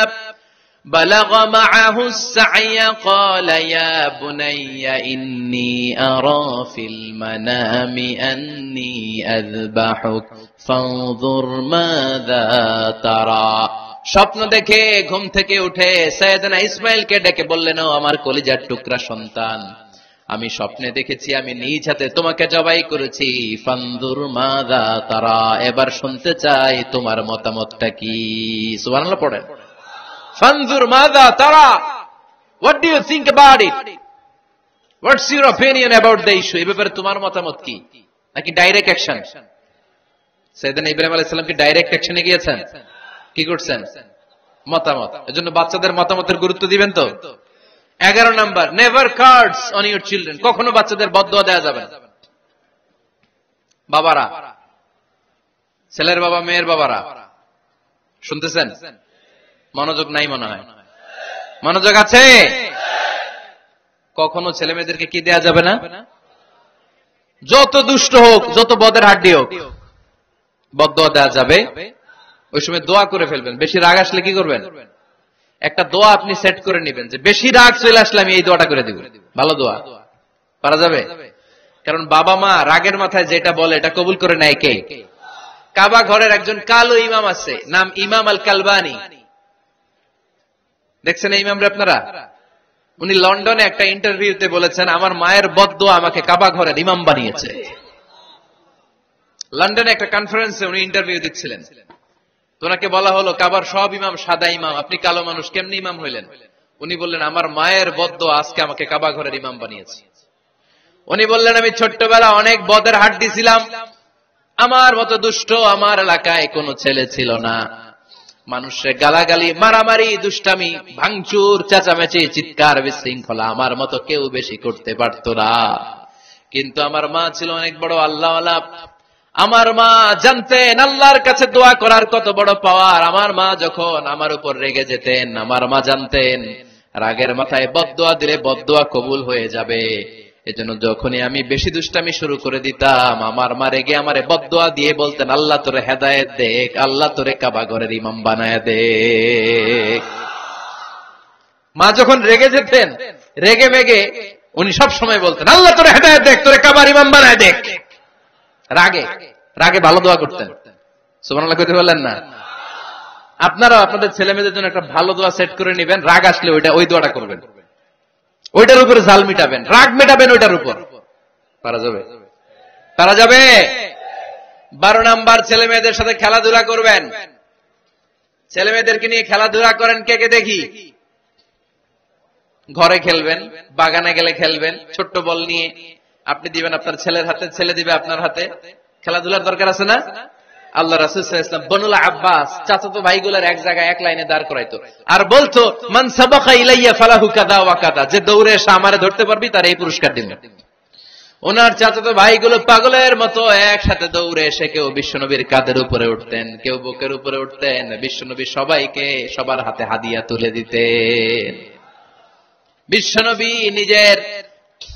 বালাগা মাআহু সা'য়া ক্বালা ইয়া বুনাইয়া ইন্নী আরা ফিল মানামি আন্নী আযবাহুক ফানজুর মাযা তারা। স্বপ্ন দেখে ঘুম থেকে উঠে সাইয়েদনা ইসমাঈলকে ডেকে বললেন, ও আমার কলিজার টুকরা সন্তান, আমি স্বপ্নে দেখেছি আমি নিজ হাতে তোমাকে জবাই করেছি। ফানজুর মাযা তারা, এবার শুনতে চাই তোমার মতামতটা কি। সুবহানাল্লাহ পড়েন। ফানজুর মাযা তারা, what do you think about it? What's your opinion about the issue? এই ব্যাপারে তোমার মতামত কি? নাকি ডাইরেক্ট অ্যাকশন? সাইয়েদনা ইব্রাহিম আলাইহিস সালাম কি ডাইরেক্ট অ্যাকশনে গিয়েছেন? কি করছেন? মতামত। এজন্য বাচ্চাদের মতামতের গুরুত্ব দিবেন তো। 11 number, never cards on your children. কখনো বাচ্চাদের বদদোয়া দেওয়া যাবে না। বাবারা, ছেলের বাবা মেয়ের বাবারা শুনতেছেন? মনোযোগ নাই মনে হয়। মনোযোগ আছে? কখনো ছেলে মেয়েদেরকে কি দেয়া যাবে না? যত দুষ্ট হোক, যত বদের হাড্ডি হোক, বদদোয়া দেওয়া যাবে। ওই সময় দোয়া করে ফেলবেন। বেশি রাগ আসলে কি করবেন? একটা দোয়া আপনি সেট করে নেবেন যে বেশি রাগ চলে আসলে আমি এই দোয়াটা করে দিব। ভালো দোয়া পারা যাবে? কারণ বাবা মা রাগের মাথায় যেটা বলে এটা কবুল করে নেয় কে? কাবা ঘরের একজন কালো ইমাম আছে, নাম ইমাম আল কালবানি। দেখছেন এই ইমামরে আপনারা? উনি লন্ডনে একটা ইন্টারভিউতে বলেছেন, আমার মায়ের বদদোয়া আমাকে কাবা ঘরের ইমাম বানিয়েছে। লন্ডনে একটা কনফারেন্সে উনি ইন্টারভিউ দিচ্ছিলেন। ওনাকে বলা হলো, কাবার সব ইমাম সাদা ইমাম, আপনি কালো মানুষ, কেমনি ইমাম হইলেন? উনি বললেন, আমার মায়ের বদদোয়া আজকে আমাকে কাবা ঘরের ইমাম বানিয়েছে। উনি বললেন, আমি ছোট্টবেলা অনেক বদের হাড্ডি ছিলাম, আমার মতো দুষ্ট আমার এলাকায় কোনো ছেলে ছিল না। মানুষের গালাগালি, মারামারি, দুষ্টামি, ভাঙচুর, চেঁচামেচি, চিৎকার, বিশৃঙ্খলা আমার মতো কেউ বেশি করতে পারত না। কিন্তু আমার মা ছিল অনেক বড় আল্লাহওয়ালা। আমার মা জানতেন আল্লাহর কাছে দোয়া করার কত বড় পাওয়ার। আমার মা যখন আমার উপর রেগে যেতেন, আমার মা জানতেন রাগের মাথায় বদদোয়া দিলে বদদোয়া কবুল হয়ে যাবে। এজন্য যখনই আমি বেশি দুষ্টামি শুরু করে দিতাম, আমার মা রেগে আমারে বদদোয়া দিয়ে বলতেন, আল্লাহ তোরে হেদায়েত দেখ, আল্লাহ তোরে কাবা ঘরের ইমাম বানায় দেখ। মা যখন রেগে যেতেন, রেগে মেগে উনি সব সময় বলতেন, আল্লাহ তোরে হেদায়েত দেখ, তোরে কাবার ইমাম বানায় দেখ। রাগে রাগে ভালো দোয়া করতেন। সুবহানাল্লাহ কইতে বললেন না? আপনারা আপনাদের ছেলে মেয়েদের জন্য একটা ভালো দোয়া সেট করে নেবেন। রাগ আসলে ওই দোয়াটা করবেন, ওইটার উপরে জাল মিটাবেন, রাগ মেটাবেন ওইটার উপর। পারা যাবে? পারা যাবে? 12 নাম্বার, ছেলে মেয়েদের সাথে খেলাধুলা করবেন। ছেলে মেয়েদেরকে নিয়ে খেলাধুলা করেন, কে কে দেখি। ঘরে খেলবেন, বাগানে গেলে খেলবেন, ছোট্ট বল নিয়ে আপনি দিবেন আপনার ছেলের হাতে, ছেলে দিবে আপনার হাতে। খেলাধুলার দরকার আছে না? আল্লাহ রাসূল সাল্লাল্লাহু আলাইহি ওয়াসাল্লাম বনুল আব্বাস চাচাতো ভাইগুলোর এক জায়গায় এক লাইনে দাঁড় করাইতো, আর বলতো, মান সাবাকা ইলাইয়া ফালাহু কাদা ওয়া কাদা, যে দৌড়ে এসে আমারে ধরতে পারবি তার এই পুরস্কার দিব। ওনার চাচাতো ভাইগুলো পাগলের মতো একসাথে দৌড়ে এসে কেউ বিশ্বনবীর কাঁধের উপরে উঠতেন, কেউ বুকের উপরে উঠতেন। বিশ্বনবী সবাইকে সবার হাতে হাদিয়া তুলে দিতেন। বিশ্বনবী নিজের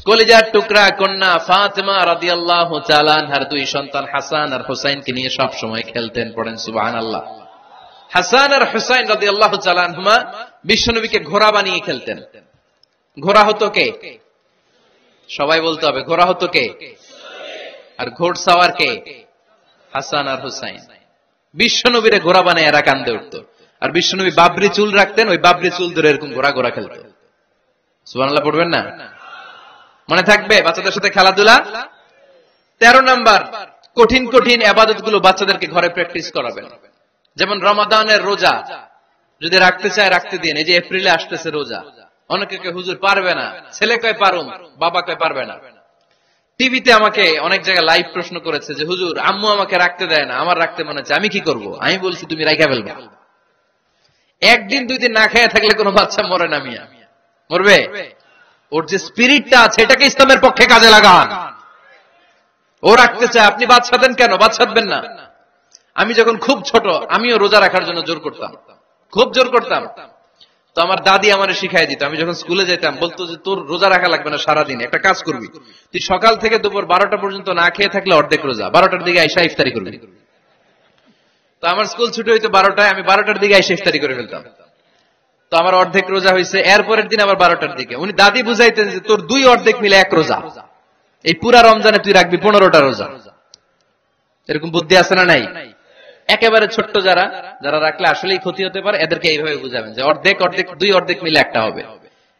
কলিজার টুকরা কন্যা ফাতেমা রাদিয়াল্লাহু তাআলা আনহার 2 সন্তান হাসান আর হুসাইনকে নিয়ে সব সময় খেলতেন। পড়েন সুবহানাল্লাহ। হাসান আর হুসাইন রাদিয়াল্লাহু তাআলা আনহুমা বিশ্বনবীকে ঘোড়া বানিয়ে খেলতেন। ঘোড়া হতো কে? সবাই বলতে হবে, ঘোড়া হতো কে? আর ঘোড়সাওয়ার কে? হাসান আর হুসাইন। বিশ্বনবীরে ঘোড়া বানিয়ে এরা কান্দে উঠতো। আর বিশ্বনবী বাবরি চুল রাখতেন, ওই বাবরি চুল ধরে এরকম ঘোড়া ঘোড়া খেলতো। সুবহানাল্লাহ পড়বেন না? মনে থাকবে বাচ্চাদের সাথে খেলাধুলা। 13 নাম্বার, কঠিন কঠিন ইবাদতগুলো বাচ্চাদেরকে ঘরে প্র্যাকটিস করাবেন। যেমন রমাদানের রোজা যদি রাখতে চায় রাখতে দিন। এই যে এপ্রিলে আসতেছে রোজা, অনেকে কে হুজুর পারবে না, ছেলে কয় পারুম, বাবা কয় পারবে না। টিভিতে আমাকে অনেক জায়গায় লাইভ প্রশ্ন করেছে যে হুজুর আম্মু আমাকে রাখতে দেয় না, আমার রাখতে মনে হচ্ছে, আমি কি করব? আমি বলছি তুমি রাইখা ফেলবা। একদিন 2 দিন না খেয়ে থাকলে কোনো বাচ্চা মরে না মিয়া, মরবে? ওর যে স্পিরিটটা আছে এটাকে ইসলামের পক্ষে কাজে লাগান। ও রাখতে চায়, আপনি বাদ সাধেন কেন? বাদ সাধবেন না। আমি যখন খুব ছোট, আমিও রোজা রাখার জন্য জোর করতাম, খুব জোর করতাম। তো আমার দাদি আমারে শিখাই দিত। আমি যখন স্কুলে যেতাম বলতো যে তোর রোজা রাখা লাগবে না, সারাদিন একটা কাজ করবি, তুই সকাল থেকে দুপুর 12টা পর্যন্ত না খেয়ে থাকলে অর্ধেক রোজা, 12টার দিকে আইসা ইফতারি করবি। তো আমার স্কুল ছুটি হইতো 12টায়, আমি 12টার দিকে আইসা ইফতারি করে ফেলতাম। তো আমার অর্ধেক রোজা হয়েছে, এরপরের দিন আবার 12টার দিকে উনি দাদি বুঝাইতেন যে তোর 2 অর্ধেক মিলে 1 রোজা, এই পুরা রমজানে তুই রাখবি 15টা রোজা। এরকম বুদ্ধি আছে না নাই? একেবারে ছোট্ট যারা যারা রাখলে আসলেই ক্ষতি হতে পারে, এদেরকে এইভাবে বুঝাবেন যে অর্ধেক অর্ধেক 2 অর্ধেক মিলে একটা হবে।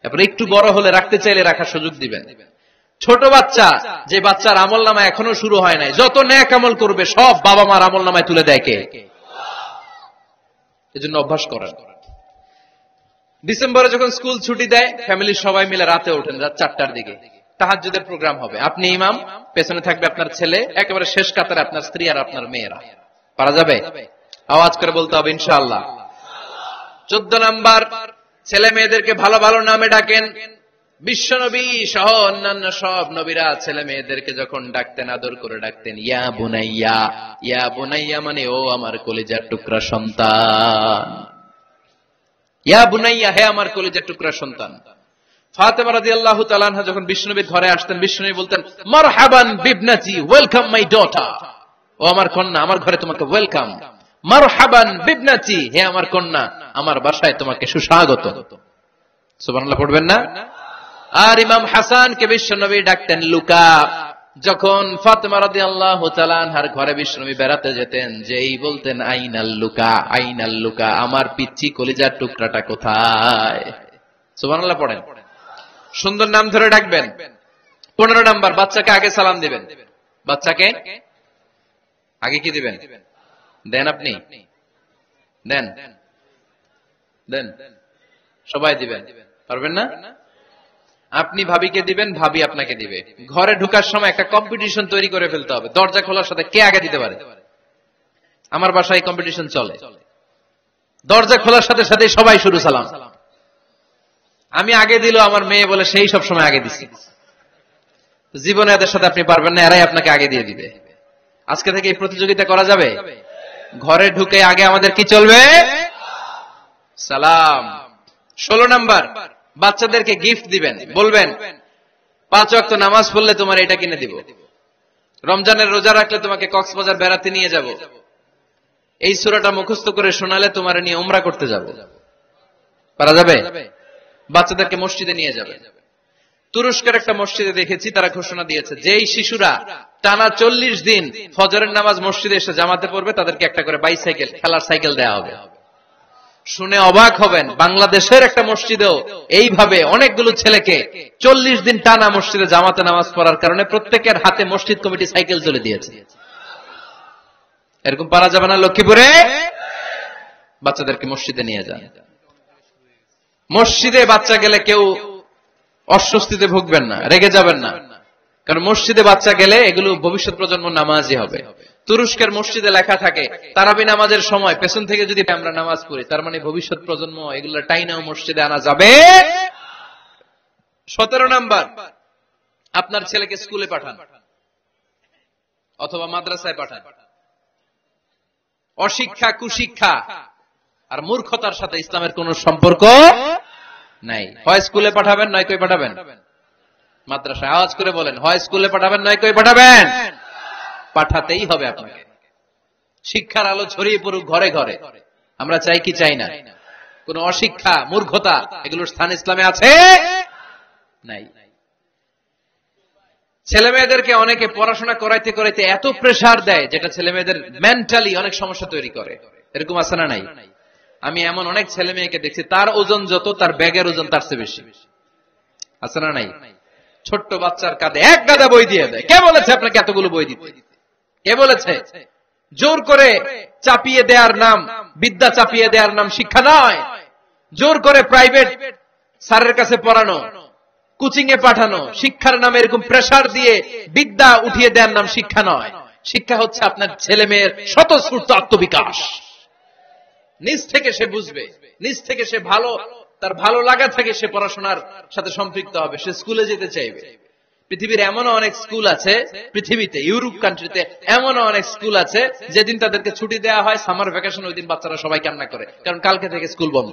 এরপর একটু বড় হলে রাখতে চাইলে রাখার সুযোগ দিবেন। ছোট বাচ্চা, যে বাচ্চার আমল নামা এখনো শুরু হয় নাই, যত নেক আমল করবে সব বাবা মার আমল নামায় তুলে দেয় কে? এজন্য অভ্যাস করেন। ডিসেম্বরে যখন স্কুল ছুটি দেয়, ফ্যামিলির সবাই মিলে রাতে ওঠেন, রাত 4টার দিকে তাহাজ্জুদের প্রোগ্রাম হবে। আপনি ইমাম, পেছনে থাকবে আপনার ছেলে, একেবারে শেষ কাতারে আপনার স্ত্রী আর আপনার মেয়েরা। পারা যাবে? আওয়াজ করে বলতে হবে ইনশাআল্লাহ। 14 নাম্বার, ছেলে মেয়েদেরকে ভালো ভালো নামে ডাকেন। বিশ্বনবী সহ অন্যান্য সব নবীরা ছেলে মেয়েদেরকে যখন ডাকতেন আদর করে ডাকতেন ইয়া বুনাইয়া। ইয়া বুনাইয়া মানে ও আমার কলিজার টুকরা সন্তান। ইয়া বুনাইয়া, হে আমার কলিজার টুকরা সন্তান। ফাতেমা রাদিয়াল্লাহু তাআলা আনহা যখন বিশ্বনবীর ঘরে আসতেন, বিশ্বনবী বলতেন মারহাবান বিবনাতি, ওয়েলকাম মাই ডটার। ও আমার কন্যা, আমার ঘরে তোমাকে ওয়েলকাম। মারহাবান বিবনাতি, হে আমার কন্যা, আমার বাসায় তোমাকে সুস্বাগত। সুবহানাল্লাহ পড়বেন না? আর ইমাম হাসানকে বিশ্বনবী ডাকতেন লুকা। যখন ফাতেমা রাদিয়াল্লাহু তাআলা আনহার ঘরে বিশ্বনবী বেড়াতে যেতেন, যেই বলতেন আইনাল লুকা, আইনাল লুকা, আমার পিচ্চি কলিজার টুকরাটা কোথায়? সুবহানাল্লাহ পড়েন। সুন্দর নাম ধরে ডাকবেন। 15 নাম্বার, বাচ্চাকে আগে সালাম দিবেন। বাচ্চাকে আগে কি দিবেন? দেন আপনি? দেন দেন সবাই দিবেন, পারবেন না? আপনি ভাবিকে দিবেন, ভাবি আপনাকে দিবে। ঘরে ঢোকার সময় একটা কম্পিটিশন তৈরি করে ফেলতে হবে, দরজা খোলার সাথে কে আগে দিতে পারে। আমার বাসায় কম্পিটিশন চলে, দরজা খোলার সাথে সাথে সবাই শুরু সালাম। আমি আগে দিল আমার মেয়ে বলে সেই সব সময় আগে দিছি। জীবনে এদের সাথে আপনি পারবেন না, এরাই আপনাকে আগে দিয়ে দিবে। আজকে থেকে এই প্রতিযোগিতা করা যাবে। ঘরে ঢুকে আগে আমাদের কি চলবে? সালাম। 16 নাম্বার, বাচ্চাদেরকে গিফট দিবেন। বলবেন 5 ওয়াক্ত নামাজ পড়লে তোমার এটা কিনে দিব, রমজানের রোজা রাখলে তোমাকে কক্সবাজার বেড়াতে নিয়ে যাব, এই সূরাটা মুখস্থ করে শোনালে তোমার নিয়ে উমরা করতে যাব। পারা যাবে? বাচ্চাদেরকে মসজিদে নিয়ে যাবে। তুরস্কের একটা মসজিদে দেখেছি, তারা ঘোষণা দিয়েছে যেই শিশুরা টানা 40 দিন ফজরের নামাজ মসজিদে এসে জামাতে পড়বে, তাদেরকে একটা করে বাইসাইকেল, খেলার সাইকেল দেওয়া হবে। শুনে অবাক হবেন, বাংলাদেশের একটা মসজিদেও এইভাবে অনেকগুলো ছেলেকে 40 দিন টানা মসজিদে জামাতে নামাজ পড়ার কারণে প্রত্যেকের হাতে মসজিদ কমিটি সাইকেল তুলে দিয়েছে। এরকম পারা যাবে না? লক্ষ্মীপুরে বাচ্চাদেরকে মসজিদে নিয়ে যান। মসজিদে বাচ্চা গেলে কেউ অস্বস্তিতে ভুগবেন না, রেগে যাবেন না, কারণ মসজিদে বাচ্চা গেলে এগুলো ভবিষ্যৎ প্রজন্ম নামাজি হবে। তুরস্কের মসজিদে লেখা থাকে তারাবি নামাজের সময় পেছন থেকে যদি আমরা নামাজ পড়ি, তার মানে ভবিষ্যৎ প্রজন্ম এগুলো টাইনাও মসজিদে আনা যাবে। 17 নাম্বার, আপনার ছেলেকে স্কুলে পাঠান অথবা মাদ্রাসায় পাঠান। অশিক্ষা, কুশিক্ষা আর মূর্খতার সাথে ইসলামের কোন সম্পর্ক নাই। হয় স্কুলে পাঠাবেন, নয় কই পাঠাবেন মাদ্রাসায়। আওয়াজ করে বলেন, হয় স্কুলে পাঠাবেন, নয় কই পাঠাবেন। পাঠাতেই হবে আপনাকে। শিক্ষার আলো ছড়িয়ে পড়ুক ঘরে ঘরে, আমরা চাই কি চাই না? কোন অশিক্ষা, মূর্খতা এগুলোর স্থান ইসলামে আছে নাই। ছেলে মেয়েদেরকে অনেকে পড়াশোনা করাইতে করাইতে এত প্রেসার দেয়, যেটা ছেলে মেয়েদের মেন্টালি অনেক সমস্যা তৈরি করে। এরকম আছে না নাই? আমি এমন অনেক ছেলে মেয়েকে দেখছি, তার ওজন যত, তার ব্যাগের ওজন তার চেয়ে বেশি। আছে না নাই? ছোট্ট বাচ্চার কাঁধে এক গাদা বই দিয়ে দেয়। কে বলেছে আপনাকে এতগুলো বই দিতে? কে বলেছে? জোর করে চাপিয়ে দেওয়ার নাম, বিদ্যা চাপিয়ে দেওয়ার নাম শিক্ষা নয়। জোর করে প্রাইভেট স্যারের কাছে পড়ানো, কোচিং এ পাঠানো, শিক্ষার নামে এরকম প্রেসার দিয়ে বিদ্যা উঠিয়ে দেওয়ার নাম শিক্ষা নয়। শিক্ষা হচ্ছে আপনার ছেলে মেয়ের স্বতঃস্ফূর্ত আত্মবিকাশ। নিজ থেকে সে বুঝবে, নিজ থেকে সে ভালো, তার ভালো লাগা থেকে সে পড়াশোনার সাথে সম্পৃক্ত হবে, সে স্কুলে যেতে চাইবে। পৃথিবীর এমনও অনেক স্কুল আছে, পৃথিবীতে ইউরোপ কান্ট্রিতে এমনও অনেক স্কুল আছে, যেদিন তাদেরকে ছুটি দেওয়া হয় সামার ভ্যাকেশন, ওই দিন বাচ্চারা সবাই কান্না করে, কারণ কালকে থেকে স্কুল বন্ধ।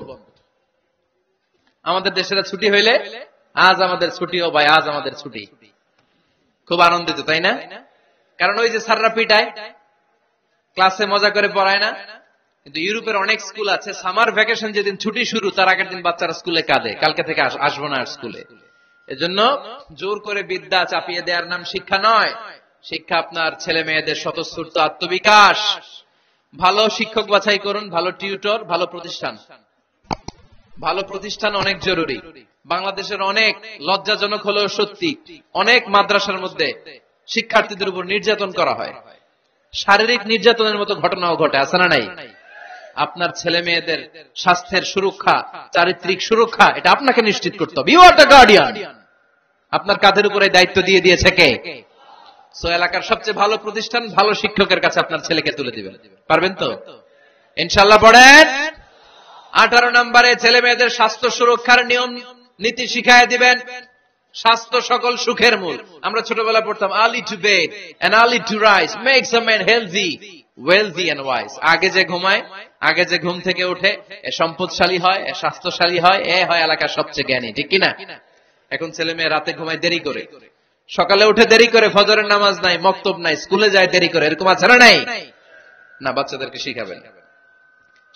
আমাদের দেশের ছুটি হইলে আজ আমাদের ছুটি, ও ভাই আজ আমাদের ছুটি, খুব আনন্দিত, তাই না? কারণ ওই যে স্যাররা পিটায়, ক্লাসে মজা করে পড়ায় না, কিন্তু ইউরোপের অনেক স্কুল আছে, সামার ভ্যাকেশন যেদিন ছুটি শুরু তার আগের দিন বাচ্চারা স্কুলে কাঁদে, কালকে থেকে আসবো না আর স্কুলে। এজন্য জোর করে বিদ্যা চাপিয়ে দেওয়ার নাম শিক্ষা নয়। শিক্ষা আপনার ছেলে মেয়েদের স্বতঃস্ফূর্ত আত্মবিকাশ। ভালো শিক্ষক বাছাই করুন, ভালো টিউটর, ভালো প্রতিষ্ঠান। ভালো প্রতিষ্ঠান অনেক জরুরি। বাংলাদেশের অনেক লজ্জাজনক হলেও সত্যি, অনেক মাদ্রাসার মধ্যে শিক্ষার্থীদের উপর নির্যাতন করা হয়, শারীরিক নির্যাতনের মতো ঘটনাও ঘটে, আছে না নাই? আপনার ছেলে মেয়েদের স্বাস্থ্যের সুরক্ষা, চারিত্রিক সুরক্ষা, এটা আপনাকে নিশ্চিত করতে হবে। You are the guardian. আপনার কাঁধের উপরে দায়িত্ব দিয়ে দিয়েছে কে? সো এলাকার সবচেয়ে ভালো প্রতিষ্ঠান, ভালো শিক্ষকের কাছে আপনার ছেলেকে তুলে দিবেন। পারবেন তো ইনশাআল্লাহ? পড়েন। 18 নম্বরে ছেলে মেয়েদের স্বাস্থ্য সুরক্ষার নিয়ম নীতি শিখায় দিবেন। স্বাস্থ্য সকল সুখের মূল। আমরা ছোটবেলা পড়তাম early to bed and early to rise makes a man healthy, wealthy and wise. আগে যে ঘুমায়, আগে যে ঘুম থেকে ওঠে, এ সম্পদশালী হয়, এ স্বাস্থ্যশালী হয়, এ হয় এলাকার সবচেয়ে জ্ঞানী, ঠিক কিনা? এখন ছেলে মেয়ে রাতে ঘুমায় দেরি করে, সকালে উঠে দেরি করে, ফজরের নামাজ নাই, মক্তব নাই, স্কুলে যায় দেরি করে, এরকম আছে না নাই? না, বাচ্চাদেরকে শিখাবেন।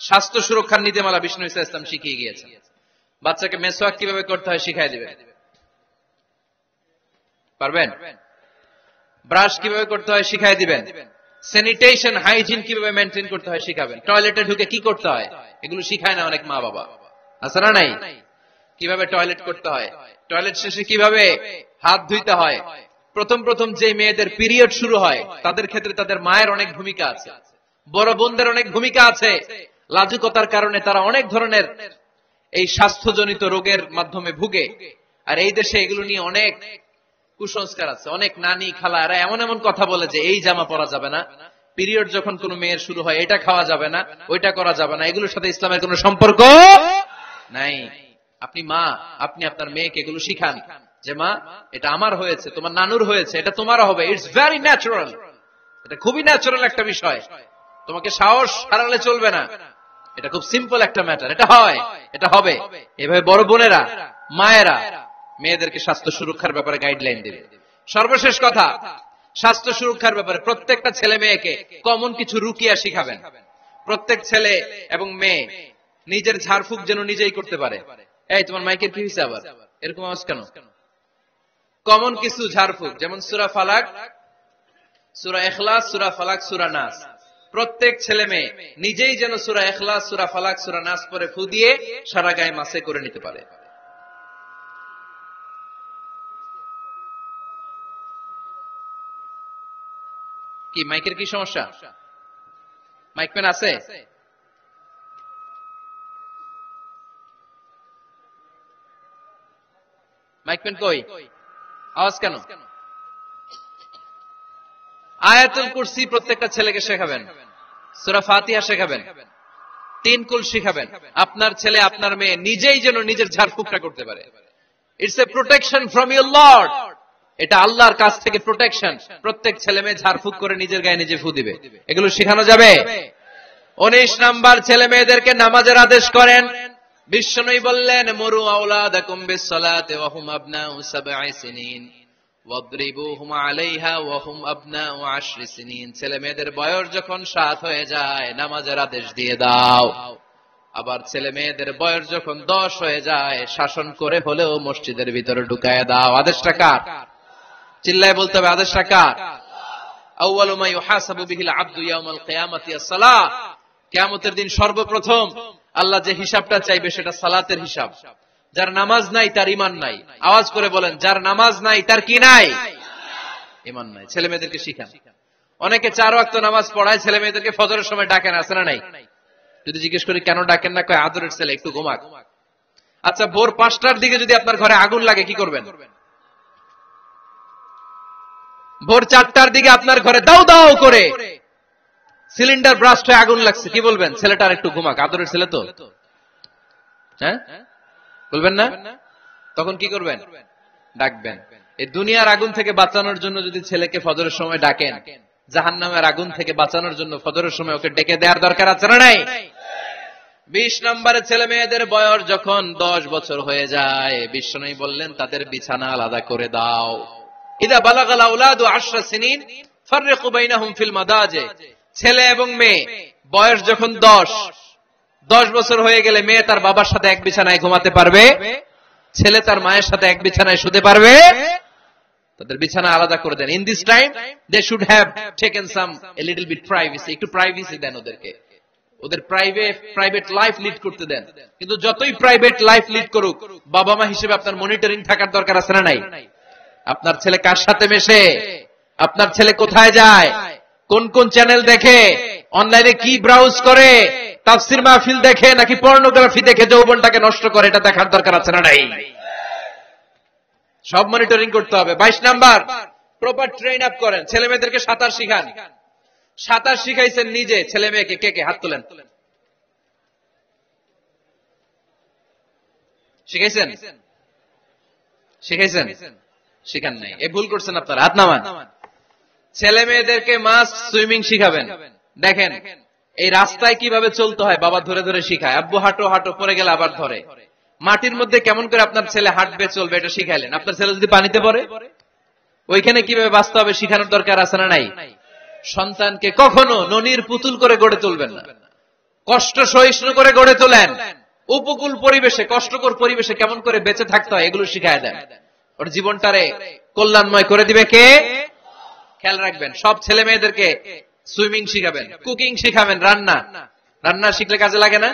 স্বাস্থ্য সুরক্ষার নীতিমালা বিষ্ণু ইসা ইসলাম শিখিয়ে গিয়েছেন। বাচ্চাকে মেসওয়াক কিভাবে করতে হয় শিখাই দিবেন। পারবেন? ব্রাশ কিভাবে করতে হয় শিখাই দিবেন। স্যানিটেশন, হাইজিন কিভাবে মেনটেন করতে হয় শিখাবেন। টয়লেটে ঢুকে কি করতে হয় এগুলো শিখায় না অনেক মা বাবা, আছে না নাই? কিভাবে টয়লেট করতে হয়, টয়লেট শেষে কিভাবে হাত ধুইতে হয়। প্রথম প্রথম যে মেয়েদের পিরিয়ড শুরু হয় তাদের ক্ষেত্রে তাদের মায়ের অনেক ভূমিকা আছে, বড় বোনদের অনেক ভূমিকা আছে। লাজুকতার কারণে তারা অনেক ধরনের এই স্বাস্থ্যজনিত রোগের মাধ্যমে ভুগে। আর এই দেশে এগুলো নিয়ে অনেক কুসংস্কার আছে। অনেক নানি খালা এরা এমন এমন কথা বলে যে এই জামা পরা যাবে না, পিরিয়ড যখন কোন মেয়ের শুরু হয় এটা খাওয়া যাবে না, ওইটা করা যাবে না। এগুলোর সাথে ইসলামের কোনো সম্পর্ক নাই। আপনি মা, আপনি আপনার মেয়েকে এগুলো শিখান যে মা এটা আমার হয়েছে, তোমার নানুর হয়েছে, এটা তোমারও হবে। ইটস ভেরি ন্যাচারাল, এটা খুবই ন্যাচারাল একটা বিষয়। তোমাকে সাহস হারালে চলবে না, এটা খুব সিম্পল একটা ম্যাটার, এটা হয়, এটা হবে। এভাবে বড় বোনেরা, মায়েরা মেয়েদেরকে স্বাস্থ্য সুরক্ষার ব্যাপারে গাইডলাইন দেবে। সর্বশেষ কথা, স্বাস্থ্য সুরক্ষার ব্যাপারে প্রত্যেকটা ছেলে মেয়েকে কমন কিছু রুকিয়া শিখাবেন। প্রত্যেক ছেলে এবং মেয়ে নিজের ঝাড়ফুঁক যেন নিজেই করতে পারে। এই তোমার মাইকের কি হয়েছে আবার, এরকম আওয়াজ কেন? কমন কিছু ঝাড়ফুঁক, যেমন সূরা ফালাক, সূরা ইখলাস, সূরা ফালাক, সূরা নাস। প্রত্যেক ছেলে মেয়ে নিজেই যেন সূরা ইখলাস, সূরা ফালাক, সূরা নাস পরে ফু দিয়ে সারা গায়ে মাসে করে নিতে পারে। কি মাইকের কি সমস্যা? মাইক পেন আছে? মাইক পেন কই? আওয়াজ কেন? আয়াতুল কুরসি প্রত্যেকটা ছেলেকে শেখাবেন, সূরা ফাতিহা শেখাবেন, 3 কুল শেখাবেন। আপনার ছেলে আপনার মেয়ে নিজেই যেন নিজের ঝাড়ফুঁকটা করতে পারে। It's a protection from your Lord, এটা আল্লাহর কাছ থেকে প্রোটেকশন। প্রত্যেক ছেলে মেয়ে ঝাড়ফুঁক করে নিজের গায়ে নিজে ফু দিবে, এগুলো শেখানো যাবে। 19 নাম্বার, ছেলে মেয়েদেরকে নামাজের আদেশ করেন। বিশ্বনবী বললেন মুরু আওলাদাকুম বিসসালাতি ওয়া হুম আবনাউ 7 সিনিন ওয়াদরিবুহুম আলাইহা ওয়া হুম আবনাউ 10 সিনিন। ছেলে মেয়েদের বয়স যখন 7 হয়ে যায় নামাজের আদেশ দিয়ে দাও। আবার ছেলে মেয়েদের বয়স যখন 10 হয়ে যায় শাসন করে হলেও মসজিদের ভিতরে ঢুকায় দাও। আদেশটা কার? চিল্লায় বলতে হবে, আদেশটা কার? আউয়ালু মা ইউহাসাবু বিহিল আবদু ইয়াউমাল কিয়ামাতি আস-সালাহ। কিয়ামতের দিন সর্বপ্রথম আল্লাহ যে হিসাবটা চাইবে সেটা সালাতের হিসাব। যার নামাজ নাই তার ঈমান নাই। আওয়াজ করে বলেন, যার নামাজ নাই তার কি নাই? ঈমান নাই। ছেলে মেয়েদেরকে শিখান। অনেকে 4 ওয়াক্ত নামাজ পড়ায়, ছেলে মেয়েদেরকে ফজরের সময় ডাকেন, আছে না নাই? যদি জিজ্ঞেস করি কেন ডাকেন না, কয় আদরের ছেলে একটু ঘুমাক। আচ্ছা, ভোর 5টার দিকে যদি আপনার ঘরে আগুন লাগে কি করবেন? ভোর 4টার দিকে আপনার ঘরে দাও দাও করে সিলিন্ডার ব্রাস্ট হয়ে আগুন লাগছে, কি বলবেন? ছেলেটার একটু ঘুমাক, আদরের ছেলে তো, হ্যাঁ বলবেন না? তখন কি করবেন? ডাকবেন। এই দুনিয়ার আগুন থেকে বাঁচানোর জন্য যদি ছেলেকে ফজরের সময় ডাকেন, জাহান্নামের আগুন থেকে বাঁচানোর জন্য ফজরের সময় ওকে ডেকে দেওয়ার দরকার আছে না নাই? 20 নম্বরে, ছেলে মেয়েদের বয়স যখন 10 বছর হয়ে যায় বিশ্বনবী বললেন তাদের বিছানা আলাদা করে দাও। ইদা বালাগাল আওলাদু 10 সিনিন ফাররিকু বাইনাহুম ফিল মাদাজি। ছেলে এবং মেয়ে বয়স যখন 10 বছর হয়ে গেলে মেয়ে তার বাবার সাথে এক বিছানায় ঘুমাতে পারবে, ছেলে তার মায়ের সাথে এক বিছানায় শুতে পারবে। তাদের বিছানা আলাদা করে দেন। In this time they should have taken some a little bit privacy, একটু প্রাইভেসি দেন ওদেরকে, ওদের প্রাইভেট লাইফ লিড করতে দেন। কিন্তু যতই প্রাইভেট লাইফ লিড করুক, বাবা মা হিসেবে আপনার মনিটরিং থাকার দরকার আছে না নাই? আপনার ছেলে কার সাথে মেশে, আপনার ছেলে কোথায় যায়, কোন কোন চ্যানেল দেখে, অনলাইনে কি ব্রাউজ করে, তাফসির মাহফিল দেখে নাকি পর্নোগ্রাফি দেখে যৌবনটাকে নষ্ট করে, এটা দেখার দরকার আছে না নাই? সব মনিটরিং করতে হবে। 22 নাম্বার, প্রপার ট্রেন আপ করেন। ছেলে মেয়েদেরকে সাঁতার শিখান। সাঁতার শিখাইছেন নিজে, ছেলে মেয়েকে কে কে? হাত তোলেন। শিখাইছেন? শিখাইছেন? শিখান নাই, এই ভুল করছেন আপনারা। হাত নামান। ছেলে মেয়েদেরকে মাস্ট সুইমিং শিখাবেন। দেখেন এই রাস্তায় কিভাবে চলতে হয়, বাবা ধরে ধরে শিখায়। আব্বু হাঁটো হাঁটো, পরে গেলে আবার ধরে। মাটির মধ্যে কেমন করে আপনার ছেলে হাঁটবে চলবে এটা শিখাইলেন। আপনার ছেলে যদি পানিতে পড়ে, ওইখানে কিভাবে বাঁচতে হবে শিখানোর দরকার আছে না নাই? সন্তানকে কখনো ননির পুতুল করে গড়ে তুলবেন না, কষ্ট সহিষ্ণু করে গড়ে তোলেন। উপকূল পরিবেশে, কষ্টকর পরিবেশে কেমন করে বেঁচে থাকতে হয় এগুলো শিখায় দেন। ওর জীবনটারে কল্যাণময় করে দিবে কে? খেয়াল রাখবেন। সব ছেলে মেয়েদেরকে সুইমিং শিখাবেন, কুকিং শিখাবেন, রান্না শিখলে কাজে লাগে না?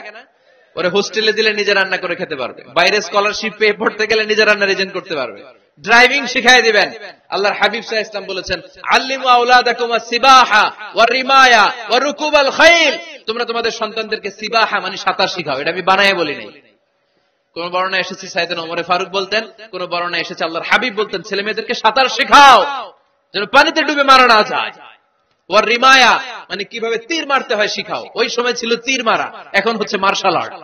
ওরে হোস্টেলে দিলে নিজে রান্না করে খেতে পারবে, বাইরে স্কলারশিপ পেয়ে পড়তে গেলে নিজে রান্না রিজেন করতে পারবে। ড্রাইভিং শিখাই দিবেন। আল্লাহর হাবিব সাল্লাল্লাহু আলাইহি ওয়াসাল্লাম বলেছেন, আল্লিমু আওলাদাকুম আস-সিবাহা ওয়া রিমায়া ওয়া রুকুবাল খাইল। তোমরা তোমাদের সন্তানদেরকে সিবাহা মানে সাঁতার শিখাও। এটা আমি বানায়ে বলি নাই। কোন বর্ণনা এসেছে সাইয়েদনা ওমর ফারুক বলতেন, কোন বর্ণনা এসেছে আল্লাহর হাবিব বলতেন, ছেলে মেয়েদেরকে সাঁতার শেখাও যেন পানিতে ডুবে মারা না যায়। ওয়া রিমায়া মানে কিভাবে তীর মারতে হয় শিখাও। ওই সময় ছিল তীর মারা, এখন হচ্ছে মার্শাল আর্ট,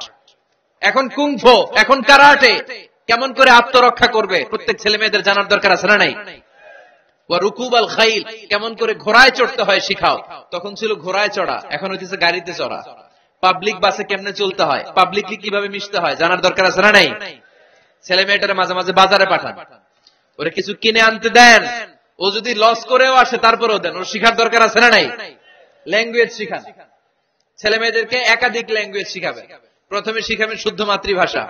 এখন কুংফু, এখন কারাটে। কেমন করে আত্মরক্ষা করবে প্রত্যেক ছেলে মেয়েদের জানার দরকার আছে না নাই? ওয়া রুকুবাল খাইল, কেমন করে ঘোড়ায় চড়তে হয় শিখাও। তখন ছিল ঘোড়ায় চড়া, এখন হইতেছে গাড়িতে চড়া। পাবলিক বাসে কেমনে চলতে হয়, পাবলিকলি কিভাবে মিশতে হয় জানার দরকার আছে না নাই? ছেলে মেয়েটারে মাঝে মাঝে বাজারে পাঠান, ওরে কিছু কিনে আনতে দেন। ও যদি লস করেও আসে তারপরেও দেন, ওর শিখার দরকার আছে না নাই? ল্যাঙ্গুয়েজ শিখান। ছেলে মেয়েদেরকে একাধিক ল্যাঙ্গুয়েজ শিখাবেন। প্রথমে শিখাবেন শুদ্ধ মাতৃভাষা,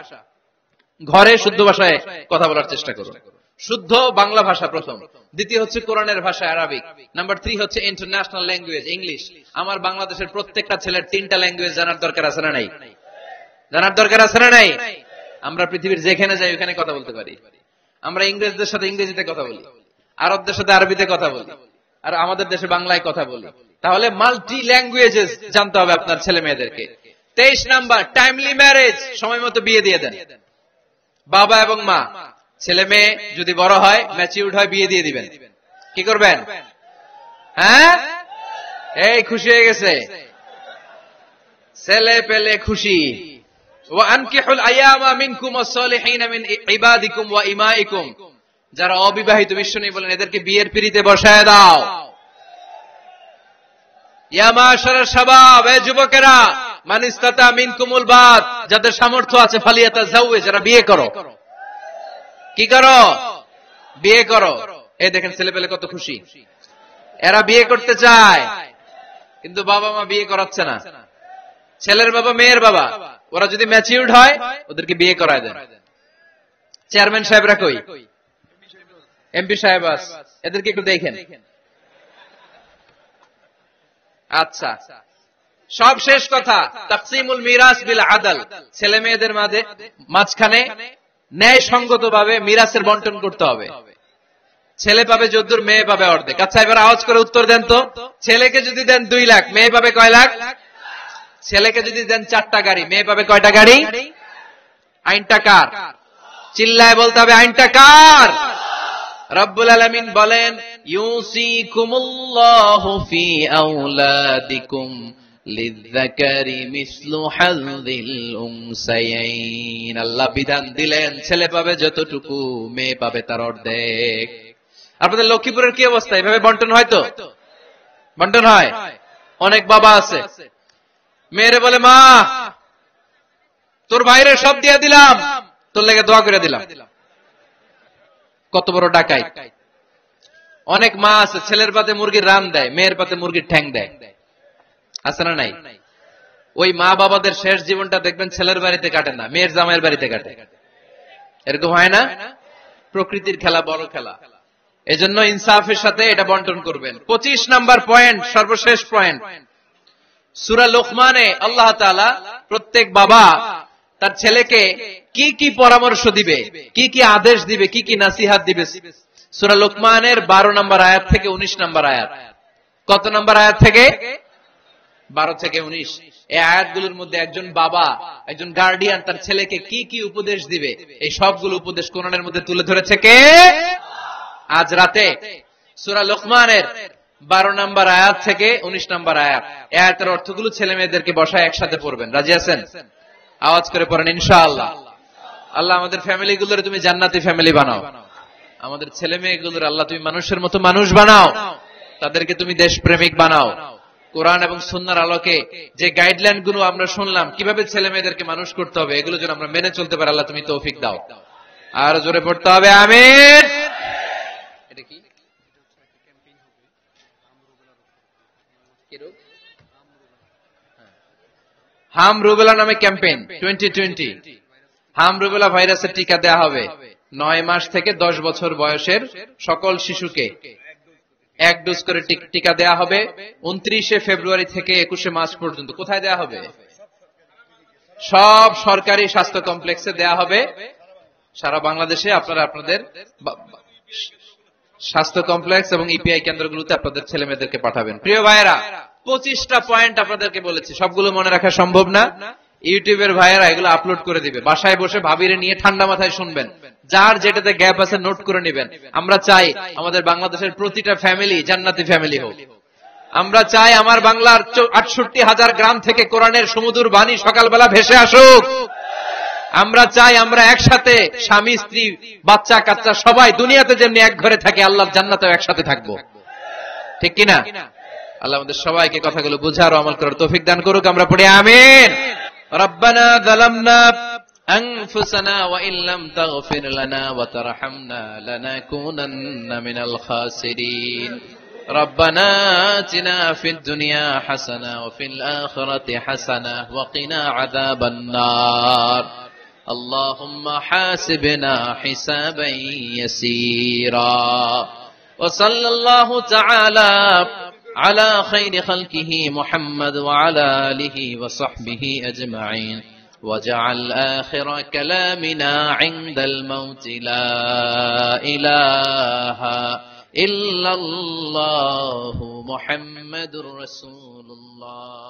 ঘরে শুদ্ধ ভাষায় কথা বলার চেষ্টা করুন। শুদ্ধ বাংলা ভাষা প্রথম, দ্বিতীয় হচ্ছে কোরআনের ভাষা আরবিক, নাম্বার 3 হচ্ছে ইন্টারন্যাশনাল ল্যাঙ্গুয়েজ ইংলিশ। আমার বাংলাদেশের প্রত্যেকটা ছেলের 3টা ল্যাঙ্গুয়েজ জানার দরকার আছে না নাই? জানার দরকার আছে না নাই? আমরা পৃথিবীর যেখানে যাই ওখানে কথা বলতে পারি। আমরা ইংরেজদের সাথে ইংরেজিতে কথা বলি, আরবদের সাথে আরবিতে কথা বলি, আর আমাদের দেশে বাংলায় কথা বলি। তাহলে মাল্টি ল্যাঙ্গুয়েজেস জানতে হবে আপনার ছেলে মেয়েদেরকে। 23 নাম্বার, টাইমলি ম্যারেজ, সময় মতো বিয়ে দিয়ে দেন। বাবা এবং মা, ছেলে মেয়ে যদি বড় হয়, ম্যাচিউরড হয়, বিয়ে দিয়ে দিবেন। কি করবেন? হ্যাঁ, এই খুশি হয়ে গেছে, ছেলে পেলে খুশি। ওয়া আনকিহুল আয়ামা মিনকুম ওয়াস-সালিহিনা মিন ইবাদিকুম ওয়া ইমাইকুম, যারা অবিবাহিত বিশ্বনবী বলেন এদেরকে বিয়ের পিঁড়িতে বসায় দাও। ইয়া মাশারাশ শাবাব, এ যুবকেরা, মান ইসতাতা মিনকুমুল বাত, যাদের সামর্থ্য আছে ফালিয়াতাজাওয়াজ, যারা বিয়ে করো। কি করো? বিয়ে করো। এই দেখেন ছেলে পেলে কত খুশি, এরা বিয়ে করতে চায়, কিন্তু বাবা মা বিয়ে করাচ্ছে না। ছেলের বাবা মেয়ের বাবা, ওরা যদি ম্যাচিউরড হয় ওদেরকে বিয়ে করায় দেন। চেয়ারম্যান সাহেবরা কই? এমপি সাহেব আস, এদেরকে একটু দেখেন। আচ্ছা, সব শেষ কথা, তাকসিমুল মিরাস বিল আদল, ছেলে মেয়েদের মাঝখানে ন্যায় সঙ্গত ভাবে মিরাসের বন্টন করতে হবে। ছেলে পাবে যদ্দুর, মেয়ে পাবে অর্ধেক। আচ্ছা এবার আওয়াজ করে উত্তর দেন তো, ছেলেকে যদি দেন 2 লাখ, মেয়ে পাবে কয় লাখ? ছেলেকে যদি দেন 4টা গাড়ি, মেয়ে পাবে কয়টা গাড়ি? আইনটা কার? চিল্লায় বলতে হবে, আইনটা কার? রব্বুল আলামিন বলেন, ইউসিকুমুল্লাহু ফি আওলাদিকুম লিযযাকারি মিসলু হাযযিল উনসায়াইন। আল্লাহ বিধান দিলেন ছেলে পাবে যতটুকু, মেয়ে পাবে তার অর্ধেক। আপনাদের লক্ষ্মীপুরের কি অবস্থা? এভাবে বন্টন হয় তো? বন্টন হয়? অনেক বাবা আছে, মেয়েরে বলে, মা তোর ভাইরে সব দিয়ে দিলাম, তোর লেগে দোয়া করে দিলাম। কত বড় ডাকাই! অনেক মা আছে ছেলের পাতে মুরগির রান দেয়, মেয়ের পাতে মুরগির ঠ্যাং দেয়, আছে না নাই? ওই মা বাবাদের শেষ জীবনটা দেখবেন ছেলের বাড়িতে কাটে না, মেয়ের জামাইয়ের বাড়িতে কাটে। এরকম হয় না? প্রকৃতির খেলা বড় খেলা। এজন্য ইনসাফের সাথে এটা বন্টন করবেন। 25 নাম্বার পয়েন্ট, সর্বশেষ পয়েন্ট, সূরা লোকমানে আল্লাহ তাআলা প্রত্যেক বাবা তার ছেলেকে কি কি পরামর্শ দিবে, কি কি আদেশ দিবে, কি কি নাসিহাত দিবে, সূরা লোকমানের 12 নম্বর আয়াত থেকে 19 নম্বর আয়াত। কত নম্বর আয়াত থেকে? 12 থেকে 19। এই আয়াতগুলোর মধ্যে একজন বাবা, একজন গার্ডিয়ান তার ছেলেকে কি কি উপদেশ দিবে, এই সবগুলো উপদেশ কোরআনের মধ্যে তুলে ধরেছে কে? আজ রাতে সূরা লোকমানের 12 নম্বর আয়াত থেকে 19 নম্বর আয়াত। এই আয়াতের অর্থগুলো ছেলে মেয়েদেরকে বসায় একসাথে পড়বেন। রাজি আছেন? আওয়াজ করে পড়েন ইনশাআল্লাহ। আল্লাহ আমাদের ফ্যামিলিগুলোর তুমি জান্নাতি ফ্যামিলি বানাও। আমাদের ছেলে মেয়েগুলোর আল্লাহ তুমি মানুষের মতো মানুষ বানাও, তাদেরকে তুমি দেশপ্রেমিক বানাও। কোরআন এবং সুন্নাহর আলোকে যে গাইডলাইন গুলো আমরা শুনলাম কিভাবে ছেলে মেয়েদেরকে মানুষ করতে হবে, এগুলো যেন আমরা মেনে চলতে পারি, আল্লাহ তুমি তৌফিক দাও। আর জোরে পড়তে হবে আমিন। এটা কি? হাম রুবেলা নামে ক্যাম্পেইন 2020। হাম রুবেলা ভাইরাসের টিকা দেওয়া হবে 9 মাস থেকে 10 বছর বয়সের সকল শিশুকে 1 ডোজ করে টিকা দেওয়া হবে 29শে ফেব্রুয়ারি থেকে 21শে মার্চ পর্যন্ত। কোথায় দেওয়া হবে? সব সরকারি স্বাস্থ্য কমপ্লেক্সে দেওয়া হবে সারা বাংলাদেশে। আপনারা আপনাদের স্বাস্থ্য কমপ্লেক্স এবং ইপিআই কেন্দ্রগুলোতে আপনাদের ছেলে মেয়েদেরকে পাঠাবেন। প্রিয় ভাইয়েরা, 25টা পয়েন্ট আপনাদেরকে বলেছি, সবগুলো মনে রাখা সম্ভব না। ইউটিউবের ভাইয়েরা এগুলো আপলোড করে দিবে, বাসায় বসে ভাবিরে নিয়ে ঠান্ডা মাথায় শুনবেন, যার যেটাতে গ্যাপ আছে নোট করে নেবেন। আমরা চাই আমাদের বাংলাদেশের প্রতিটা ফ্যামিলি জান্নাতি ফ্যামিলি হোক। আমরা চাই আমার বাংলার 68,000 গ্রাম থেকে কোরআনের সুমধুর বাণী সকালবেলা ভেসে আসুক। আমরা চাই আমরা একসাথে স্বামী স্ত্রী বাচ্চা কাচ্চা সবাই দুনিয়াতে যেমনি এক ঘরে থাকে, আল্লাহর জান্নাতেও একসাথে থাকবো। ঠিক কিনা? আল্লাহ আমাদের সবাইকে কথাগুলো বুঝার ও আমল করার তৌফিক দান করুক। আমরা পড়ি আমিন। রব্বানা যালামনা আনফুসানা ওয়া ইল্লাম তাগফির লানা ওয়া তারহামনা লানাকুনান্না মিনাল খাসিরিন। রব্বানা আতিনা ফিদ দুনিয়া হাসানাহ ওয়া ফিল আখিরাতি হাসানাহ ওয়া কিনা আযাবান নার। আল্লাহুম্মা হাসিবনা হিসাবান ইয়াসীরা। ওয়া সাল্লাল্লাহু তাআলা على خير خلقه محمد وعلى آله وصحبه أجمعين وجعل آخر كلامنا عند الموت لا إله إلا الله محمد رسول الله.